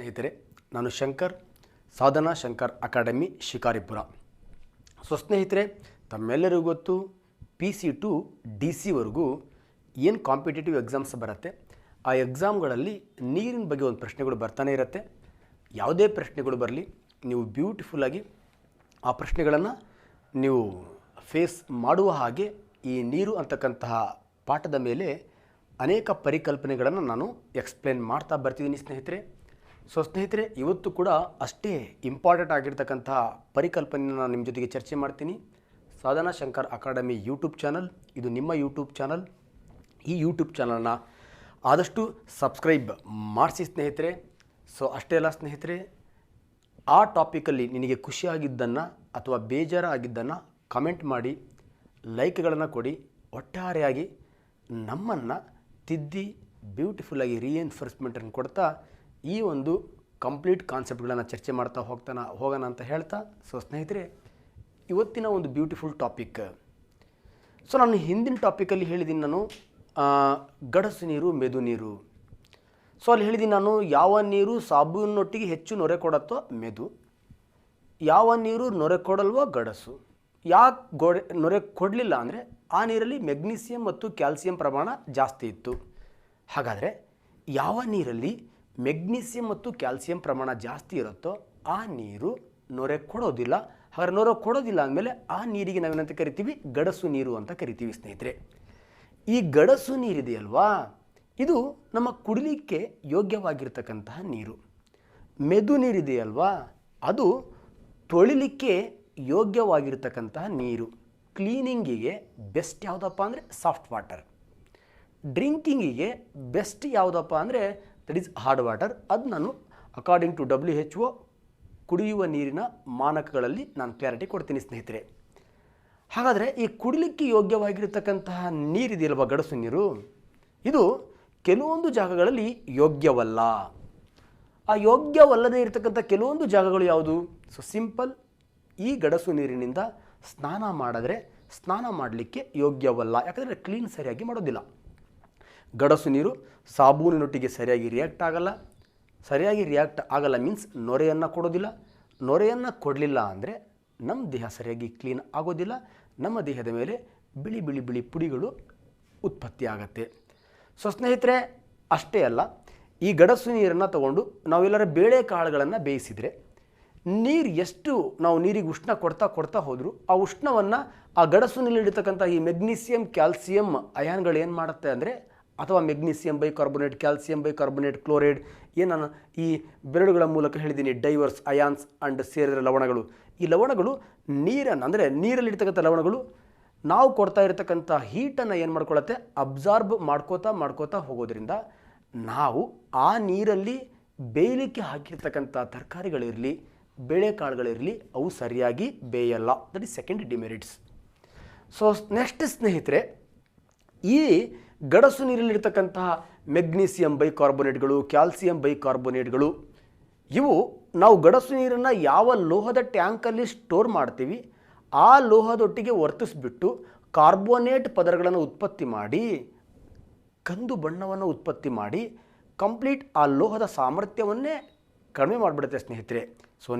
ಸ್ನೇಹಿತರೆ, ನಾನು ಶಂಕರ್, ಸಾಧನಾ ಶಂಕರ್ ಅಕಾಡೆಮಿ ಶಿಕಾರಿಪುರ. ಸ್ನೇಹಿತರೆ, ತಮ್ಮೆಲ್ಲರಿಗೂ ಗೊತ್ತು PC to DC ವರೆಗೂ ಏನು ಕಾಂಪಿಟೇಟಿವ್ ಎಕ್ಸಾಮ್ಸ್ ಬರುತ್ತೆ. ಆ ಎಕ್ಸಾಮ್ಗಳಲ್ಲಿ ನೀರಿನ ಬಗ್ಗೆ ಒಂದು ಪ್ರಶ್ನೆಗಳು ಬರ್ತಾನೆ ಇರುತ್ತೆ. ಯಾವುದೇ ಪ್ರಶ್ನೆಗಳು ಬರಲಿ, ನೀವು ಬ್ಯೂಟಿಫುಲ್ಲಾಗಿ ಆ ಪ್ರಶ್ನೆಗಳನ್ನು ನೀವು ಫೇಸ್ ಮಾಡುವ ಹಾಗೆ ಈ ನೀರು ಅಂತಕ್ಕಂತಹ ಪಾಠದ ಮೇಲೆ ಅನೇಕ ಪರಿಕಲ್ಪನೆಗಳನ್ನು ನಾನು ಎಕ್ಸ್ಪ್ಲೇನ್ ಮಾಡ್ತಾ ಬರ್ತಿದ್ದೀನಿ ಸ್ನೇಹಿತರೆ. ಸ್ನೇಹಿತರೆ, ಇವತ್ತು ಕೂಡ ಅಷ್ಟೇ ಇಂಪಾರ್ಟೆಂಟ್ ಆಗಿರ್ತಕ್ಕಂತಹ ಪರಿಕಲ್ಪನೆಯನ್ನು ನಾನು ನಿಮ್ಮ ಜೊತೆಗೆ ಚರ್ಚೆ ಮಾಡ್ತೀನಿ. ಸಾಧನಾ ಶಂಕರ್ ಅಕಾಡೆಮಿ ಯೂಟ್ಯೂಬ್ ಚಾನಲ್, ಇದು ನಿಮ್ಮ ಯೂಟ್ಯೂಬ್ ಚಾನಲ್. ಈ ಯೂಟ್ಯೂಬ್ ಚಾನಲ್ನ ಆದಷ್ಟು ಸಬ್ಸ್ಕ್ರೈಬ್ ಮಾಡಿಸಿ ಸ್ನೇಹಿತರೆ. ಅಷ್ಟೇ ಅಲ್ಲ ಸ್ನೇಹಿತರೆ, ಆ ಟಾಪಿಕಲ್ಲಿ ನಿನಗೆ ಖುಷಿಯಾಗಿದ್ದನ್ನು ಅಥವಾ ಬೇಜಾರಾಗಿದ್ದನ್ನು ಕಮೆಂಟ್ ಮಾಡಿ, ಲೈಕ್ಗಳನ್ನು ಕೊಡಿ. ಒಟ್ಟಾರೆಯಾಗಿ ನಮ್ಮನ್ನು ತಿದ್ದಿ ಬ್ಯೂಟಿಫುಲ್ಲಾಗಿ ರೀಎನ್ಫೋರ್ಸ್ಮೆಂಟನ್ನು ಕೊಡ್ತಾ ಈ ಒಂದು ಕಂಪ್ಲೀಟ್ ಕಾನ್ಸೆಪ್ಟ್ಗಳನ್ನು ಚರ್ಚೆ ಮಾಡ್ತಾ ಹೋಗೋಣ ಅಂತ ಹೇಳ್ತಾ, ಸ್ನೇಹಿತರೆ, ಇವತ್ತಿನ ಒಂದು ಬ್ಯೂಟಿಫುಲ್ ಟಾಪಿಕ್. ನಾನು ಹಿಂದಿನ ಟಾಪಿಕಲ್ಲಿ ಹೇಳಿದ್ದೀನಿ, ನಾನು ಗಡಸು ನೀರು, ಮೆದು ನೀರು. ಅಲ್ಲಿ ಹೇಳಿದ್ದೀನಿ ನಾನು, ಯಾವ ನೀರು ಸಾಬೂನೊಟ್ಟಿಗೆ ಹೆಚ್ಚು ನೊರೆ ಕೊಡುತ್ತೋ ಮೆದು, ಯಾವ ನೀರು ನೊರೆ ಕೊಡಲ್ವೋ ಗಡಸು. ಯಾಕೆ ನೊರೆ ಕೊಡಲಿಲ್ಲ ಅಂದರೆ ಆ ನೀರಲ್ಲಿ ಮೆಗ್ನೀಸಿಯಂ ಮತ್ತು ಕ್ಯಾಲ್ಸಿಯಂ ಪ್ರಮಾಣ ಜಾಸ್ತಿ ಇತ್ತು. ಹಾಗಾದರೆ ಯಾವ ನೀರಲ್ಲಿ ಮೆಗ್ನೀಸಿಯಂ ಮತ್ತು ಕ್ಯಾಲ್ಸಿಯಂ ಪ್ರಮಾಣ ಜಾಸ್ತಿ ಇರುತ್ತೋ ಆ ನೀರು ನೊರೆ ಕೊಡೋದಿಲ್ಲ. ಹಾಗಾದ್ರೆ ನೊರೆ ಕೊಡೋದಿಲ್ಲ ಅಂದಮೇಲೆ ಆ ನೀರಿಗೆ ನಾವೇನಂತ ಕರಿತೀವಿ? ಗಡಸು ನೀರು ಅಂತ ಕರಿತೀವಿ ಸ್ನೇಹಿತರೆ. ಈ ಗಡಸು ನೀರಿದೆಯಲ್ವಾ, ಇದು ನಮ್ಮ ಕುಡಿಲಿಕ್ಕೆ ಯೋಗ್ಯವಾಗಿರ್ತಕ್ಕಂತಹ ನೀರು. ಮೆದು ನೀರಿದೆಯಲ್ವಾ, ಅದು ತೊಳಿಲಿಕ್ಕೆ ಯೋಗ್ಯವಾಗಿರ್ತಕ್ಕಂತಹ ನೀರು. ಕ್ಲೀನಿಂಗಿಗೆ ಬೆಸ್ಟ್ ಯಾವುದಪ್ಪ ಅಂದರೆ ಸಾಫ್ಟ್ ವಾಟರ್. ಡ್ರಿಂಕಿಂಗಿಗೆ ಬೆಸ್ಟ್ ಯಾವುದಪ್ಪ ಅಂದರೆ ದಟ್ ಈಸ್ ಹಾರ್ಡ್ ವಾಟರ್. ಅದು ನಾನು ಅಕಾರ್ಡಿಂಗ್ ಟು WHO ಕುಡಿಯುವ ನೀರಿನ ಮಾನಕಗಳಲ್ಲಿ ನಾನು ಕ್ಲಾರಿಟಿ ಕೊಡ್ತೀನಿ ಸ್ನೇಹಿತರೆ. ಹಾಗಾದರೆ ಈ ಕುಡಿಲಿಕ್ಕೆ ಯೋಗ್ಯವಾಗಿರ್ತಕ್ಕಂತಹ ನೀರಿದೆಯಲ್ವ ಗಡಸು ನೀರು, ಇದು ಕೆಲವೊಂದು ಜಾಗಗಳಲ್ಲಿ ಯೋಗ್ಯವಲ್ಲ. ಆ ಯೋಗ್ಯವಲ್ಲದೇ ಇರತಕ್ಕಂಥ ಕೆಲವೊಂದು ಜಾಗಗಳು ಯಾವುದು? ಸಿಂಪಲ್, ಈ ಗಡಸು ನೀರಿನಿಂದ ಸ್ನಾನ ಮಾಡಿದ್ರೆ ಸ್ನಾನ ಮಾಡಲಿಕ್ಕೆ ಯೋಗ್ಯವಲ್ಲ. ಯಾಕಂದರೆ ಕ್ಲೀನ್ ಸರಿಯಾಗಿ ಮಾಡೋದಿಲ್ಲ. ಗಡಸು ನೀರು ಸಾಬೂನಿನೊಟ್ಟಿಗೆ ಸರಿಯಾಗಿ ರಿಯಾಕ್ಟ್ ಆಗಲ್ಲ. ಸರಿಯಾಗಿ ರಿಯಾಕ್ಟ್ ಆಗಲ್ಲ ಮೀನ್ಸ್ ನೊರೆಯನ್ನು ಕೊಡೋದಿಲ್ಲ. ನೊರೆಯನ್ನು ಕೊಡಲಿಲ್ಲ ಅಂದರೆ ನಮ್ಮ ದೇಹ ಸರಿಯಾಗಿ ಕ್ಲೀನ್ ಆಗೋದಿಲ್ಲ. ನಮ್ಮ ದೇಹದ ಮೇಲೆ ಬಿಳಿ ಬಿಳಿ ಬಿಳಿ ಪುಡಿಗಳು ಉತ್ಪತ್ತಿ ಆಗುತ್ತೆ. ಸ್ನೇಹಿತರೆ, ಅಷ್ಟೇ ಅಲ್ಲ, ಈ ಗಡಸು ನೀರನ್ನು ತಗೊಂಡು ನಾವೆಲ್ಲರ ಬೇಳೆಕಾಳುಗಳನ್ನು ಬೇಯಿಸಿದರೆ ನೀರು ಎಷ್ಟು ನಾವು ನೀರಿಗೆ ಉಷ್ಣ ಕೊಡ್ತಾ ಹೋದರೂ ಆ ಉಷ್ಣವನ್ನು ಆ ಗಡಸು ನೀರಿರ್ತಕ್ಕಂಥ ಈ ಮೆಗ್ನೀಸಿಯಂ ಕ್ಯಾಲ್ಸಿಯಂ ಅಯಾನ್ಗಳು ಏನು ಮಾಡುತ್ತೆ ಅಂದರೆ, ಅಥವಾ magnesium bicarbonate, calcium bicarbonate, chloride, ಏನು ನಾನು ಈ ಬೆರಳುಗಳ ಮೂಲಕ ಹೇಳಿದ್ದೀನಿ, ಡೈವರ್ಸ್ ಅಯಾನ್ಸ್ ಆ್ಯಂಡ್ ಸೇರಿದ ಲವಣಗಳು. ಈ ಲವಣಗಳು ನೀರನ್ನು ಅಂದರೆ ನೀರಲ್ಲಿರ್ತಕ್ಕಂಥ ಲವಣಗಳು ನಾವು ಕೊಡ್ತಾ ಇರತಕ್ಕಂಥ ಹೀಟನ್ನು ಏನು ಮಾಡ್ಕೊಳತ್ತೆ? ಅಬ್ಸಾರ್ಬ್ ಮಾಡ್ಕೋತಾ ಹೋಗೋದ್ರಿಂದ ನಾವು ಆ ನೀರಲ್ಲಿ ಬೇಯಲಿಕ್ಕೆ ಹಾಕಿರ್ತಕ್ಕಂಥ ತರಕಾರಿಗಳಿರಲಿ, ಬೇಳೆಕಾಳುಗಳಿರಲಿ, ಅವು ಸರಿಯಾಗಿ ಬೇಯಲ್ಲ. That is second demerits. Next ಸ್ನೇಹಿತರೆ, ಈ ಗಡಸು ನೀರಲ್ಲಿರ್ತಕ್ಕಂತಹ ಮೆಗ್ನೀಸಿಯಂ ಬೈಕಾರ್ಬೋನೇಟ್ಗಳು, ಕ್ಯಾಲ್ಸಿಯಂ ಬೈಕಾರ್ಬೋನೇಟ್ಗಳು, ಇವು ನಾವು ಗಡಸು ನೀರನ್ನು ಯಾವ ಲೋಹದ ಟ್ಯಾಂಕಲ್ಲಿ ಸ್ಟೋರ್ ಮಾಡ್ತೀವಿ ಆ ಲೋಹದೊಟ್ಟಿಗೆ ವರ್ತಿಸ್ಬಿಟ್ಟು ಕಾರ್ಬೋನೇಟ್ ಪದರಗಳನ್ನು ಉತ್ಪತ್ತಿ ಮಾಡಿ, ಕಂದು ಬಣ್ಣವನ್ನು ಉತ್ಪತ್ತಿ ಮಾಡಿ, ಕಂಪ್ಲೀಟ್ ಆ ಲೋಹದ ಸಾಮರ್ಥ್ಯವನ್ನೇ ಕಡಿಮೆ ಮಾಡಿಬಿಡುತ್ತೆ ಸ್ನೇಹಿತರೆ.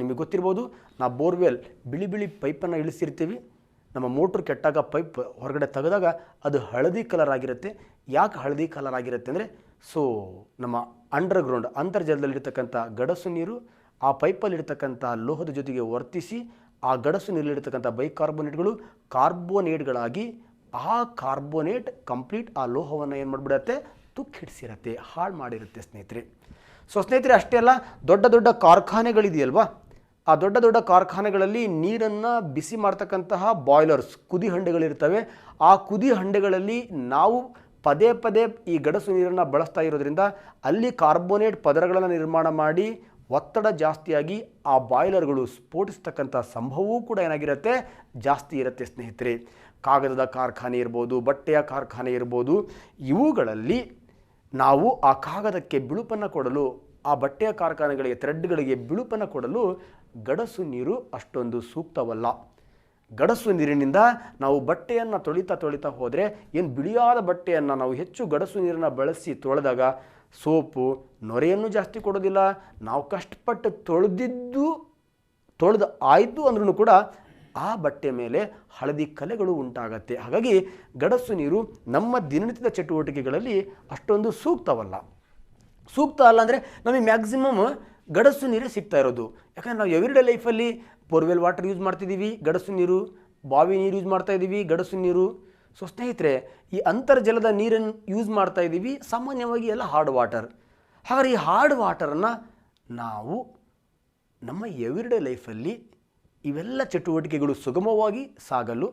ನಿಮಗೆ ಗೊತ್ತಿರ್ಬೋದು, ನಾವು ಬೋರ್ವೆಲ್ ಬಿಳಿ ಬಿಳಿ ಪೈಪನ್ನು ಇಳಿಸಿರ್ತೀವಿ. ನಮ್ಮ ಮೋಟ್ರ್ ಕೆಟ್ಟಾಗ ಪೈಪ್ ಹೊರಗಡೆ ತೆಗೆದಾಗ ಅದು ಹಳದಿ ಕಲರ್ ಆಗಿರುತ್ತೆ. ಯಾಕೆ ಹಳದಿ ಕಲರ್ ಆಗಿರುತ್ತೆ ಅಂದರೆ, ನಮ್ಮ ಅಂಡರ್ಗ್ರೌಂಡ್ ಅಂತರ್ಜಲದಲ್ಲಿರ್ತಕ್ಕಂಥ ಗಡಸು ನೀರು ಆ ಪೈಪಲ್ಲಿರ್ತಕ್ಕಂಥ ಲೋಹದ ಜೊತೆಗೆ ವರ್ತಿಸಿ ಆ ಗಡಸು ನೀರಲ್ಲಿರ್ತಕ್ಕಂಥ ಬೈಕಾರ್ಬೋನೇಟ್ಗಳು ಕಾರ್ಬೋನೇಟ್ಗಳಾಗಿ ಆ ಕಾರ್ಬೋನೇಟ್ ಕಂಪ್ಲೀಟ್ ಆ ಲೋಹವನ್ನು ಏನು ಮಾಡಿಬಿಡುತ್ತೆ? ತುಕ್ಕಿಡಿಸಿರುತ್ತೆ, ಹಾಳು ಮಾಡಿರುತ್ತೆ ಸ್ನೇಹಿತರೆ. ಸ್ನೇಹಿತರೆ, ಅಷ್ಟೇ ಅಲ್ಲ, ದೊಡ್ಡ ದೊಡ್ಡ ಕಾರ್ಖಾನೆಗಳಿದೆಯಲ್ವಾ, ಆ ದೊಡ್ಡ ದೊಡ್ಡ ಕಾರ್ಖಾನೆಗಳಲ್ಲಿ ನೀರನ್ನು ಬಿಸಿ ಮಾಡ್ತಕ್ಕಂತಹ ಬಾಯ್ಲರ್ಸ್, ಕುದಿ ಹಂಡೆಗಳಿರ್ತವೆ. ಆ ಕುದಿ ಹಂಡೆಗಳಲ್ಲಿ ನಾವು ಪದೇ ಪದೇ ಈ ಗಡಸು ನೀರನ್ನು ಬಳಸ್ತಾ ಇರೋದ್ರಿಂದ ಅಲ್ಲಿ ಕಾರ್ಬೋನೇಟ್ ಪದರಗಳನ್ನು ನಿರ್ಮಾಣ ಮಾಡಿ ಒತ್ತಡ ಜಾಸ್ತಿಯಾಗಿ ಆ ಬಾಯ್ಲರ್ಗಳು ಸ್ಫೋಟಿಸ್ತಕ್ಕಂಥ ಸಂಭವವೂ ಕೂಡ ಏನಾಗಿರುತ್ತೆ? ಜಾಸ್ತಿ ಇರುತ್ತೆ ಸ್ನೇಹಿತರೆ. ಕಾಗದದ ಕಾರ್ಖಾನೆ ಇರ್ಬೋದು, ಬಟ್ಟೆಯ ಕಾರ್ಖಾನೆ ಇರ್ಬೋದು, ಇವುಗಳಲ್ಲಿ ನಾವು ಆ ಕಾಗದಕ್ಕೆ ಬಿಳುಪನ್ನು ಕೊಡಲು, ಆ ಬಟ್ಟೆಯ ಕಾರ್ಖಾನೆಗಳಿಗೆ ಥ್ರೆಡ್ಗಳಿಗೆ ಬಿಳುಪನ್ನು ಕೊಡಲು ಗಡಸು ನೀರು ಅಷ್ಟೊಂದು ಸೂಕ್ತವಲ್ಲ. ಗಡಸು ನೀರಿನಿಂದ ನಾವು ಬಟ್ಟೆಯನ್ನು ತೊಳಿತಾ ಹೋದರೆ ಏನು ಬಿಳಿಯಾದ ಬಟ್ಟೆಯನ್ನು ನಾವು ಹೆಚ್ಚು ಗಡಸು ನೀರನ್ನು ಬಳಸಿ ತೊಳೆದಾಗ ಸೋಪು ನೊರೆಯನ್ನು ಜಾಸ್ತಿ ಕೊಡೋದಿಲ್ಲ. ನಾವು ಕಷ್ಟಪಟ್ಟು ತೊಳೆದು ಆಯಿತು ಅಂದ್ರೂ ಕೂಡ ಆ ಬಟ್ಟೆ ಮೇಲೆ ಹಳದಿ ಕಲೆಗಳು ಉಂಟಾಗತ್ತೆ. ಹಾಗಾಗಿ ಗಡಸು ನೀರು ನಮ್ಮ ದಿನನಿತ್ಯದ ಚಟುವಟಿಕೆಗಳಲ್ಲಿ ಅಷ್ಟೊಂದು ಸೂಕ್ತ ಅಲ್ಲ ಅಂದರೆ ನಮಗೆ ಮ್ಯಾಕ್ಸಿಮಮ್ ಗಡಸು ನೀರೇ ಸಿಗ್ತಾ ಇರೋದು. ಯಾಕಂದರೆ ನಾವು ಎವ್ರಿಡೇ ಲೈಫಲ್ಲಿ ಬೋರ್ವೆಲ್ ವಾಟರ್ ಯೂಸ್ ಮಾಡ್ತಿದ್ದೀವಿ, ಗಡಸು ನೀರು, ಬಾವಿ ನೀರು ಯೂಸ್ ಮಾಡ್ತಾ ಇದ್ದೀವಿ, ಗಡಸು ನೀರು. ಸೊ ಸ್ನೇಹಿತರೆ, ಈ ಅಂತರ್ಜಲದ ನೀರನ್ನು ಯೂಸ್ ಮಾಡ್ತಾ ಇದ್ದೀವಿ, ಸಾಮಾನ್ಯವಾಗಿ ಎಲ್ಲ ಹಾರ್ಡ್ ವಾಟರ್. ಹಾಗಾದ್ರೆ ಈ ಹಾರ್ಡ್ ವಾಟರನ್ನು ನಾವು ನಮ್ಮ ಎವ್ರಿಡೇ ಲೈಫಲ್ಲಿ ಇವೆಲ್ಲ ಚಟುವಟಿಕೆಗಳು ಸುಗಮವಾಗಿ ಸಾಗಲು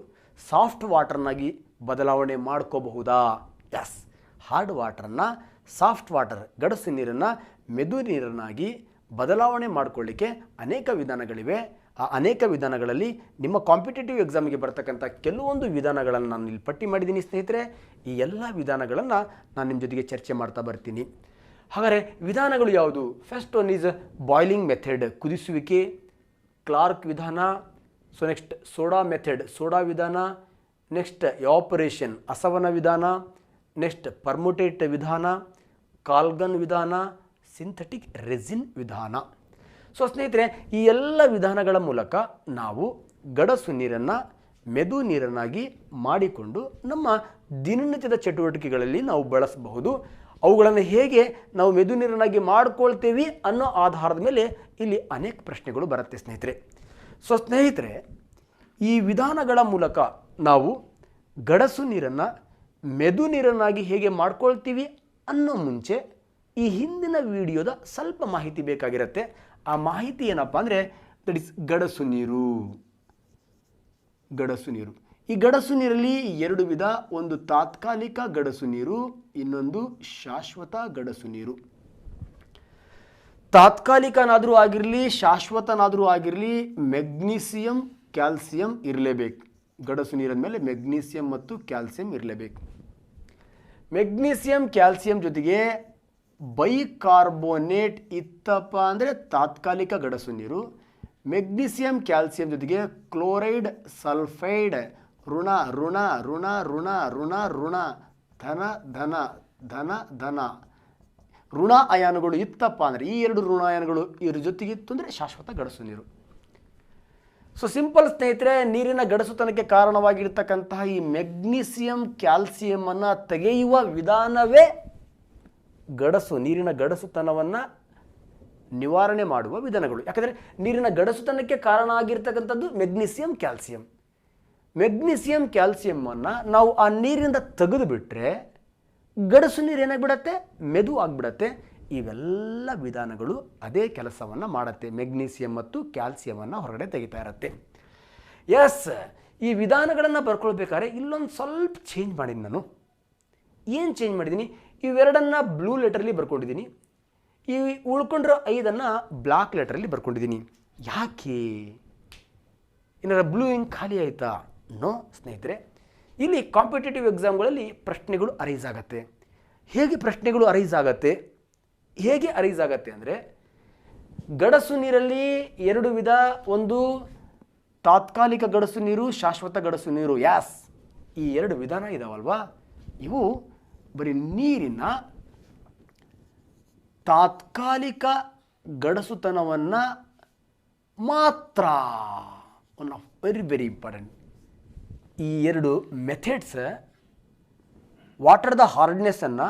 ಸಾಫ್ಟ್ ವಾಟರ್ನಾಗಿ ಬದಲಾವಣೆ ಮಾಡ್ಕೋಬಹುದಾ? ಎಸ್, ಹಾರ್ಡ್ ವಾಟರನ್ನು ಸಾಫ್ಟ್ ವಾಟರ್, ಗಡಸು ನೀರನ್ನು ಮೆದು ನೀರನ್ನಾಗಿ ಬದಲಾವಣೆ ಮಾಡಿಕೊಳ್ಳಿಕ್ಕೆ ಅನೇಕ ವಿಧಾನಗಳಿವೆ. ಆ ಅನೇಕ ವಿಧಾನಗಳಲ್ಲಿ ನಿಮ್ಮ ಕಾಂಪಿಟೇಟಿವ್ ಎಕ್ಸಾಮಿಗೆ ಬರ್ತಕ್ಕಂಥ ಕೆಲವೊಂದು ವಿಧಾನಗಳನ್ನು ನಾನು ಇಲ್ಲಿ ಪಟ್ಟಿ ಮಾಡಿದ್ದೀನಿ ಸ್ನೇಹಿತರೆ. ಈ ಎಲ್ಲ ವಿಧಾನಗಳನ್ನು ನಾನು ನಿಮ್ಮ ಜೊತೆಗೆ ಚರ್ಚೆ ಮಾಡ್ತಾ ಬರ್ತೀನಿ. ಹಾಗಾದರೆ ವಿಧಾನಗಳು ಯಾವುದು? First one is boiling method, ಕುದಿಸುವಿಕೆ, ಕ್ಲಾರ್ಕ್ ವಿಧಾನ. So next soda method, soda ವಿಧಾನ. ನೆಕ್ಸ್ಟ್ ಎವಾಪರೇಷನ್, ಅಸವನ ವಿಧಾನ. ನೆಕ್ಸ್ಟ್ ಪರ್ಮುಟೇಟ್ ವಿಧಾನ, ಕಾಲ್ಗನ್ ವಿಧಾನ, ಸಿಂಥೆಟಿಕ್ ರೆಸಿನ್ ವಿಧಾನ. ಸೊ ಸ್ನೇಹಿತರೆ, ಈ ಎಲ್ಲ ವಿಧಾನಗಳ ಮೂಲಕ ನಾವು ಗಡಸು ನೀರನ್ನು ಮೆದು ನೀರನ್ನಾಗಿ ಮಾಡಿಕೊಂಡು ನಮ್ಮ ದಿನನಿತ್ಯದ ಚಟುವಟಿಕೆಗಳಲ್ಲಿ ನಾವು ಬಳಸಬಹುದು. ಅವುಗಳನ್ನು ಹೇಗೆ ನಾವು ಮೆದು ನೀರನ್ನಾಗಿ ಮಾಡ್ಕೊಳ್ತೇವೆ ಅನ್ನೋ ಆಧಾರದ ಮೇಲೆ ಇಲ್ಲಿ ಅನೇಕ ಪ್ರಶ್ನೆಗಳು ಬರುತ್ತೆ ಸ್ನೇಹಿತರೆ. ಸೊ ಸ್ನೇಹಿತರೆ, ಈ ವಿಧಾನಗಳ ಮೂಲಕ ನಾವು ಗಡಸು ನೀರನ್ನು ಮೆದು ನೀರನ್ನಾಗಿ ಹೇಗೆ ಮಾಡ್ಕೊಳ್ತೀವಿ ಅನ್ನೋ ಮುಂಚೆ ಈ ಹಿಂದಿನ ವಿಡಿಯೋದ ಸ್ವಲ್ಪ ಮಾಹಿತಿ ಬೇಕಾಗಿರುತ್ತೆ. ಆ ಮಾಹಿತಿ ಏನಪ್ಪ ಅಂದರೆ ದಟ್ ಇಸ್ ಗಡಸು ನೀರು. ಈ ಗಡಸು ನೀರಲ್ಲಿ ಎರಡು ವಿಧ, ಒಂದು ತಾತ್ಕಾಲಿಕ ಗಡಸು ನೀರು, ಇನ್ನೊಂದು ಶಾಶ್ವತ ಗಡಸು ನೀರು. ತಾತ್ಕಾಲಿಕನಾದರೂ ಆಗಿರಲಿ, ಶಾಶ್ವತನಾದರೂ ಆಗಿರಲಿ, ಮೆಗ್ನೀಸಿಯಂ ಕ್ಯಾಲ್ಸಿಯಂ ಇರಲೇಬೇಕು. ಗಡಸು ನೀರಿನ ಮೇಲೆ ಮೆಗ್ನೀಸಿಯಂ ಮತ್ತು ಕ್ಯಾಲ್ಸಿಯಂ ಇರಲೇಬೇಕು. ಮೆಗ್ನೀಸಿಯಂ ಕ್ಯಾಲ್ಸಿಯಂ ಜೊತೆಗೆ ಬೈಕಾರ್ಬೋನೇಟ್ ಇತ್ತಪ್ಪ ಅಂದರೆ ತಾತ್ಕಾಲಿಕ ಗಡಸು ನೀರು. ಮೆಗ್ನೀಸಿಯಂ ಕ್ಯಾಲ್ಸಿಯಂ ಜೊತೆಗೆ ಕ್ಲೋರೈಡ್, ಸಲ್ಫೈಡ್, ಋಣ ಋಣ ಋಣ ಋಣ ಋಣ ಋಣ ಧನ ಧನ ಧನ ಧನ ಋಣ ಅಯಾನುಗಳು ಇತ್ತಪ್ಪ ಅಂದರೆ, ಈ ಎರಡು ಋಣ ಅಯಾನುಗಳು ಇದ್ರ ಜೊತೆಗಿತ್ತು ಅಂದರೆ ಶಾಶ್ವತ ಗಡಸು ನೀರು. ಸೊ ಸಿಂಪಲ್ ಸ್ನೇಹಿತರೆ, ನೀರಿನ ಗಡಸುತನಕ್ಕೆ ಕಾರಣವಾಗಿರ್ತಕ್ಕಂತಹ ಈ ಮೆಗ್ನೀಸಿಯಂ ಕ್ಯಾಲ್ಸಿಯಮನ್ನು ತೆಗೆಯುವ ವಿಧಾನವೇ ನೀರಿನ ಗಡಸುತನವನ್ನು ನಿವಾರಣೆ ಮಾಡುವ ವಿಧಾನಗಳು. ಯಾಕಂದರೆ ನೀರಿನ ಗಡಸುತನಕ್ಕೆ ಕಾರಣ ಆಗಿರ್ತಕ್ಕಂಥದ್ದು ಮೆಗ್ನೀಸಿಯಂ ಕ್ಯಾಲ್ಸಿಯಮನ್ನು ನಾವು ಆ ನೀರಿನಿಂದ ತೆಗೆದು ಬಿಟ್ಟರೆ ಗಡಸು ನೀರು ಏನಾಗ್ಬಿಡತ್ತೆ, ಮೆದು ಆಗಿಬಿಡತ್ತೆ. ಇವೆಲ್ಲ ವಿಧಾನಗಳು ಅದೇ ಕೆಲಸವನ್ನು ಮಾಡುತ್ತೆ, ಮೆಗ್ನೀಸಿಯಂ ಮತ್ತು ಕ್ಯಾಲ್ಸಿಯಮನ್ನು ಹೊರಗಡೆ ತೆಗಿತಾ ಇರುತ್ತೆ. ಎಸ್, ಈ ವಿಧಾನಗಳನ್ನು ಬರ್ಕೊಳ್ಬೇಕಾದ್ರೆ ಇಲ್ಲೊಂದು ಸ್ವಲ್ಪ ಚೇಂಜ್ ಮಾಡಿದ್ದೀನಿ ನಾನು. ಏನು ಚೇಂಜ್ ಮಾಡಿದ್ದೀನಿ? ಇವೆರಡನ್ನು ಬ್ಲೂ ಲೆಟರಲ್ಲಿ ಬರ್ಕೊಂಡಿದ್ದೀನಿ, ಈ ಉಳ್ಕೊಂಡಿರೋ 5 ಬ್ಲ್ಯಾಕ್ ಲೆಟರಲ್ಲಿ ಬರ್ಕೊಂಡಿದ್ದೀನಿ. ಯಾಕೆ? ಏನಾರ ಬ್ಲೂ ಇಂಕ್ ಖಾಲಿ ಆಯಿತಾ? ನೋ ಸ್ನೇಹಿತರೆ, ಇಲ್ಲಿ ಕಾಂಪಿಟೇಟಿವ್ ಎಕ್ಸಾಮ್ಗಳಲ್ಲಿ ಪ್ರಶ್ನೆಗಳು ಅರೈಸ್ ಆಗುತ್ತೆ. ಹೇಗೆ ಪ್ರಶ್ನೆಗಳು ಅರೈಸ್ ಆಗುತ್ತೆ ಅಂದರೆ, ಗಡಸು ನೀರಲ್ಲಿ ಎರಡು ವಿಧ, ಒಂದು ತಾತ್ಕಾಲಿಕ ಗಡಸು ನೀರು, ಶಾಶ್ವತ ಗಡಸು ನೀರು. ಯಾಸ್, ಈ ಎರಡು ವಿಧಾನ ಇದಾವಲ್ವಾ, ಇವು ಬರೀ ನೀರಿನ ತಾತ್ಕಾಲಿಕ ಗಡಸುತನವನ್ನು ಮಾತ್ರ, ಒನ್ ಆಫ್ ವೆರಿ ಇಂಪಾರ್ಟೆಂಟ್. ಈ ಎರಡು ಮೆಥಡ್ಸ್ ವಾಟರ್ದ ಹಾರ್ಡ್ನೆಸ್ಸನ್ನು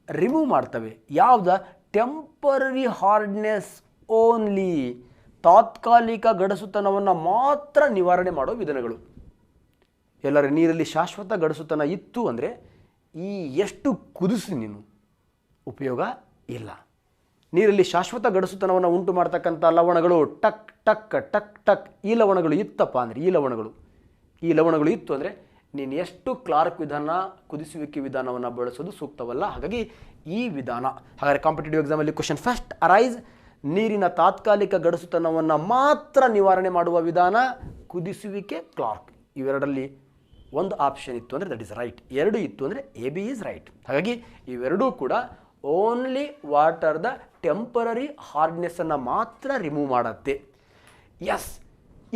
ರಿಮೂವ್ ಮಾಡ್ತವೆ. ಯಾವ್ದು? ಟೆಂಪರರಿ ಹಾರ್ಡ್ನೆಸ್ ಓನ್ಲಿ, ತಾತ್ಕಾಲಿಕ ಗಡಸುತನವನ್ನು ಮಾತ್ರ ನಿವಾರಣೆ ಮಾಡೋ ವಿಧಾನಗಳು. ಎಲ್ಲರ ನೀರಲ್ಲಿ ಶಾಶ್ವತ ಗಡಸುತನ ಇತ್ತು ಅಂದರೆ ಈ ಎಷ್ಟು ಕುದಿಸಿ ನೀನು ಉಪಯೋಗ ಇಲ್ಲ. ನೀರಲ್ಲಿ ಶಾಶ್ವತ ಗಡಸುತನವನ್ನು ಉಂಟು ಮಾಡ್ತಕ್ಕಂಥ ಲವಣಗಳು ಟಕ್ ಟಕ್ ಟಕ್ ಟಕ್ ಈ ಲವಣಗಳು ಇತ್ತಪ್ಪ ಅಂದರೆ, ಈ ಲವಣಗಳು ಇತ್ತು ಅಂದರೆ ನೀನು ಎಷ್ಟು ಕ್ಲಾರ್ಕ್ ವಿಧಾನ, ಕುದಿಸುವಿಕೆ ವಿಧಾನವನ್ನು ಬಳಸೋದು ಸೂಕ್ತವಲ್ಲ. ಹಾಗಾಗಿ ಈ ವಿಧಾನ, ಹಾಗಾದರೆ ಕಾಂಪಿಟೇಟಿವ್ ಎಕ್ಸಾಮಲ್ಲಿ ಕ್ವಶನ್ ಫಸ್ಟ್ ಅರೈಸ್, ನೀರಿನ ತಾತ್ಕಾಲಿಕ ಗಡಸುತನವನ್ನು ಮಾತ್ರ ನಿವಾರಣೆ ಮಾಡುವ ವಿಧಾನ ಕುದಿಸುವಿಕೆ, ಕ್ಲಾರ್ಕ್. ಇವೆರಡರಲ್ಲಿ ಒಂದು ಆಪ್ಷನ್ ಇತ್ತು ಅಂದರೆ ದಟ್ ಇಸ್ ರೈಟ್, ಎರಡು ಇತ್ತು ಅಂದರೆ AB ಈಸ್ ರೈಟ್. ಹಾಗಾಗಿ ಇವೆರಡೂ ಕೂಡ ಓನ್ಲಿ ವಾಟರ್ದ ಟೆಂಪರರಿ ಹಾರ್ಡ್ನೆಸ್ಸನ್ನು ಮಾತ್ರ ರಿಮೂವ್ ಮಾಡುತ್ತೆ. ಎಸ್,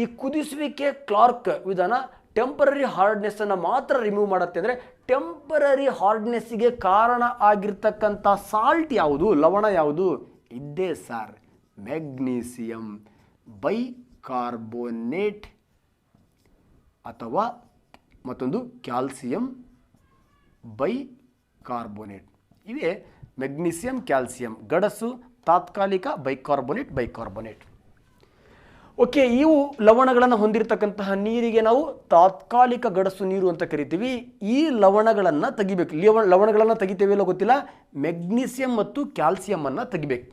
ಈ ಕುದಿಸುವಿಕೆ ಕ್ಲಾರ್ಕ್ ವಿಧಾನ ಟೆಂಪರರಿ ಹಾರ್ಡ್ನೆಸ್ಸನ್ನು ಮಾತ್ರ ರಿಮೂವ್ ಮಾಡುತ್ತೆ. ಅಂದರೆ ಟೆಂಪರರಿ ಹಾರ್ಡ್ನೆಸ್ಸಿಗೆ ಕಾರಣ ಆಗಿರ್ತಕ್ಕಂಥ ಸಾಲ್ಟ್ ಯಾವುದು, ಲವಣ ಯಾವುದು? ಇದ್ದೇ ಸರ್, ಮೆಗ್ನೀಸಿಯಂ ಬೈಕಾರ್ಬೋನೇಟ್ ಅಥವಾ ಮತ್ತೊಂದು ಕ್ಯಾಲ್ಸಿಯಂ ಬೈಕಾರ್ಬೋನೇಟ್. ಇವೇ ಮೆಗ್ನೀಸಿಯಂ, ಕ್ಯಾಲ್ಸಿಯಂ, ಗಡಸು, ತಾತ್ಕಾಲಿಕ ಬೈಕಾರ್ಬೋನೇಟ್. ಓಕೆ, ಇವು ಲವಣಗಳನ್ನು ಹೊಂದಿರತಕ್ಕಂತಹ ನೀರಿಗೆ ನಾವು ತಾತ್ಕಾಲಿಕ ಗಡಸು ನೀರು ಅಂತ ಕರಿತೀವಿ. ಈ ಲವಣಗಳನ್ನು ತೆಗಿಬೇಕು. ಲವಣಗಳನ್ನು ತೆಗಿತೇವೆ ಇಲ್ಲ ಗೊತ್ತಿಲ್ಲ, ಮೆಗ್ನೀಸಿಯಂ ಮತ್ತು ಕ್ಯಾಲ್ಸಿಯಮನ್ನು ತೆಗಿಬೇಕು.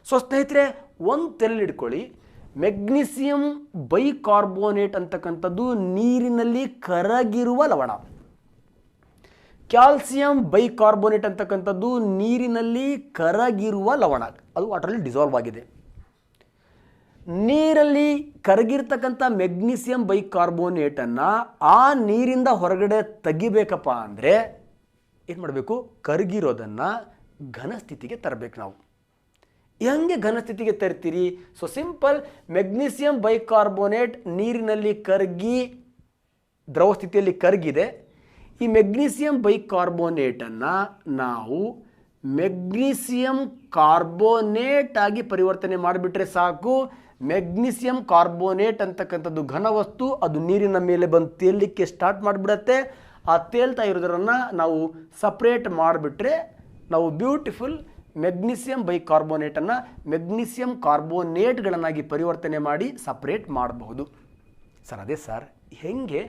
ಸೊ ಸ್ನೇಹಿತರೆ, ಒಂದು ತಲೆಯಲ್ಲಿ ಇಟ್ಕೊಳ್ಳಿ, ಮೆಗ್ನೀಸಿಯಂ ಬೈಕಾರ್ಬೋನೇಟ್ ಅಂತಕ್ಕಂಥದ್ದು ನೀರಿನಲ್ಲಿ ಕರಗಿರುವ ಲವಣ. ಕ್ಯಾಲ್ಸಿಯಂ ಬೈಕಾರ್ಬೋನೇಟ್ ಅಂತಕ್ಕಂಥದ್ದು ನೀರಿನಲ್ಲಿ ಕರಗಿರುವ ಲವಣ, ಅದು ವಾಟರಲ್ಲಿ ಡಿಸಾಲ್ವ್ ಆಗಿದೆ. ನೀರಲ್ಲಿ ಕರಗಿರ್ತಕ್ಕಂಥ ಮೆಗ್ನೀಸಿಯಂ ಬೈಕಾರ್ಬೋನೇಟನ್ನು ಆ ನೀರಿಂದ ಹೊರಗಡೆ ತೆಗಿಬೇಕಪ್ಪ ಅಂದರೆ ಏನು ಮಾಡಬೇಕು? ಕರಗಿರೋದನ್ನು ಘನಸ್ಥಿತಿಗೆ ತರಬೇಕು ನಾವು. ಹೆಂಗೆ ಘನಸ್ಥಿತಿಗೆ ತರ್ತೀರಿ? ಸೊ ಸಿಂಪಲ್, ಮೆಗ್ನೀಸಿಯಂ ಬೈಕಾರ್ಬೋನೇಟ್ ನೀರಿನಲ್ಲಿ ಕರಗಿ ದ್ರವ ಸ್ಥಿತಿಯಲ್ಲಿ ಕರಗಿದೆ. ಈ ಮೆಗ್ನೀಸಿಯಂ ಬೈಕಾರ್ಬೋನೇಟನ್ನು ನಾವು ಮೆಗ್ನೀಸಿಯಂ ಕಾರ್ಬೋನೇಟ್ ಆಗಿ ಪರಿವರ್ತನೆ ಮಾಡಿಬಿಟ್ರೆ ಸಾಕು. ಮೆಗ್ನೀಸಿಯಂ ಕಾರ್ಬೋನೇಟ್ ಅಂತಕ್ಕಂಥದ್ದು ಘನವಸ್ತು, ಅದು ನೀರಿನ ಮೇಲೆ ಬಂದು ತೇಲಲಿಕ್ಕೆ ಸ್ಟಾರ್ಟ್ ಮಾಡಿಬಿಡತ್ತೆ. ಆ ತೇಲ್ತಾ ಇರೋದನ್ನು ನಾವು ಸಪ್ರೇಟ್ ಮಾಡಿಬಿಟ್ರೆ ನಾವು ಬ್ಯೂಟಿಫುಲ್ ಮೆಗ್ನೀಸಿಯಂ ಬೈಕಾರ್ಬೋನೇಟನ್ನು ಮೆಗ್ನೀಸಿಯಂ ಕಾರ್ಬೋನೇಟ್ಗಳನ್ನಾಗಿ ಪರಿವರ್ತನೆ ಮಾಡಿ ಸಪ್ರೇಟ್ ಮಾಡಬಹುದು. ಸರ್ ಅದೇ ಸರ್, ಹೆಂಗೆ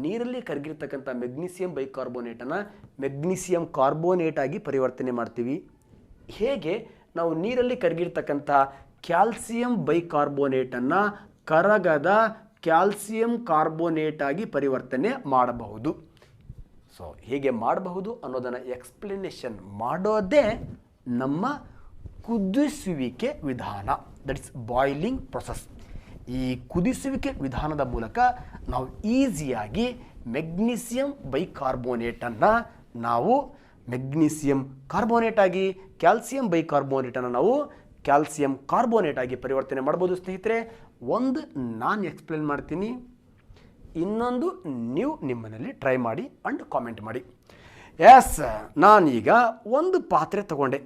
ನೀರಲ್ಲಿ ಕರಗಿರ್ತಕ್ಕಂಥ ಮೆಗ್ನೀಸಿಯಂ ಬೈಕಾರ್ಬೋನೇಟನ್ನು ಮೆಗ್ನೀಸಿಯಂ ಕಾರ್ಬೋನೇಟ್ ಆಗಿ ಪರಿವರ್ತನೆ ಮಾಡ್ತೀವಿ? ಹೇಗೆ ನಾವು ನೀರಲ್ಲಿ ಕರಗಿರ್ತಕ್ಕಂಥ ಕ್ಯಾಲ್ಸಿಯಂ ಬೈಕಾರ್ಬೋನೇಟನ್ನು ಕರಗದ ಕ್ಯಾಲ್ಸಿಯಂ ಕಾರ್ಬೋನೇಟ್ ಆಗಿ ಪರಿವರ್ತನೆ ಮಾಡಬಹುದು? ಸೊ ಹೇಗೆ ಮಾಡಬಹುದು ಅನ್ನೋದನ್ನು ಎಕ್ಸ್ಪ್ಲನೇಷನ್ ಮಾಡೋದೇ ನಮ್ಮ ಕುದಿಸುವಿಕೆ ವಿಧಾನ, ದಟ್ ಇಸ್ ಬಾಯ್ಲಿಂಗ್ ಪ್ರೊಸೆಸ್. ಈ ಕುದಿಸುವಿಕೆ ವಿಧಾನದ ಮೂಲಕ ನಾವು ಈಸಿಯಾಗಿ ಮೆಗ್ನೀಸಿಯಂ ಬೈಕಾರ್ಬೋನೇಟನ್ನು ನಾವು ಮೆಗ್ನೀಸಿಯಂ ಕಾರ್ಬೋನೇಟ್ ಆಗಿ, ಕ್ಯಾಲ್ಸಿಯಂ ಬೈಕಾರ್ಬೋನೇಟನ್ನು ನಾವು ಕ್ಯಾಲ್ಸಿಯಂ ಕಾರ್ಬೋನೇಟ್ ಆಗಿ ಪರಿವರ್ತನೆ ಮಾಡ್ಬೋದು. ಸ್ನೇಹಿತರೆ, ಒಂದು ನಾನು ಎಕ್ಸ್ಪ್ಲೇನ್ ಮಾಡ್ತೀನಿ, ಇನ್ನೊಂದು ನೀವು ನಿಮ್ಮನೇಲಿ ಟ್ರೈ ಮಾಡಿ ಅಂಡ್ ಕಾಮೆಂಟ್ ಮಾಡಿ. ಎಸ್, ನಾನೀಗ ಒಂದು ಪಾತ್ರೆ ತಗೊಂಡೆ,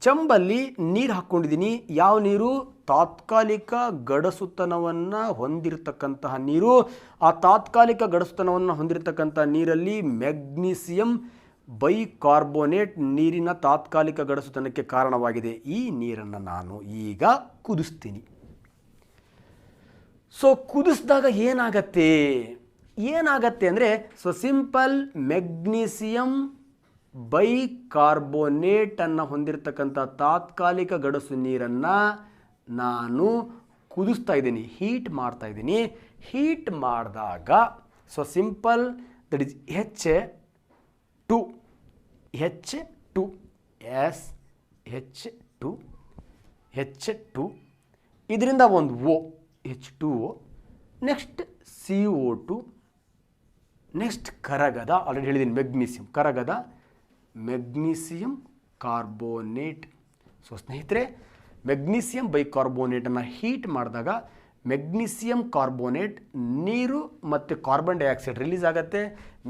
ಚೆಂಬಲ್ಲಿ ನೀರು ಹಾಕ್ಕೊಂಡಿದ್ದೀನಿ. ಯಾವ ನೀರು? ತಾತ್ಕಾಲಿಕ ಗಡಸುತನವನ್ನು ಹೊಂದಿರತಕ್ಕಂತಹ ನೀರು. ಆ ತಾತ್ಕಾಲಿಕ ಗಡಸುತನವನ್ನು ಹೊಂದಿರತಕ್ಕಂಥ ನೀರಲ್ಲಿ ಮೆಗ್ನೀಸಿಯಂ ಬೈಕಾರ್ಬೋನೇಟ್ ನೀರಿನ ತಾತ್ಕಾಲಿಕ ಗಡಸುತನಕ್ಕೆ ಕಾರಣವಾಗಿದೆ. ಈ ನೀರನ್ನು ನಾನು ಈಗ ಕುದಿಸ್ತೀನಿ. ಸೊ ಕುದಿಸಿದಾಗ ಏನಾಗತ್ತೆ ಅಂದರೆ, ಸೊ ಸಿಂಪಲ್, ಮೆಗ್ನೀಸಿಯಂ ಬೈಕಾರ್ಬೋನೇಟನ್ನು ಹೊಂದಿರತಕ್ಕಂಥ ತಾತ್ಕಾಲಿಕ ಗಡಸು ನೀರನ್ನು ನಾನು ಕುದಿಸ್ತಾ ಇದ್ದೀನಿ, ಹೀಟ್ ಮಾಡ್ತಾ ಇದ್ದೀನಿ. ಹೀಟ್ ಮಾಡಿದಾಗ so simple, that is H2 ಇದರಿಂದ ಒಂದು O, H2O, next CO2, next ಕರಗದ, ಆಲ್ರೆಡಿ ಹೇಳಿದ್ದೀನಿ ಮೆಗ್ನೀಸಿಯಂ, ಕರಗದ ಮೆಗ್ನೀಸಿಯಂ ಕಾರ್ಬೋನೇಟ್. ಸೊ ಸ್ನೇಹಿತರೆ, ಮೆಗ್ನೀಸಿಯಂ ಬೈಕಾರ್ಬೋನೇಟನ್ನು ಹೀಟ್ ಮಾಡಿದಾಗ ಮೆಗ್ನೀಸಿಯಂ ಕಾರ್ಬೋನೇಟ್, ನೀರು ಮತ್ತು ಕಾರ್ಬನ್ ಡೈಆಕ್ಸೈಡ್ ರಿಲೀಸ್ ಆಗುತ್ತೆ.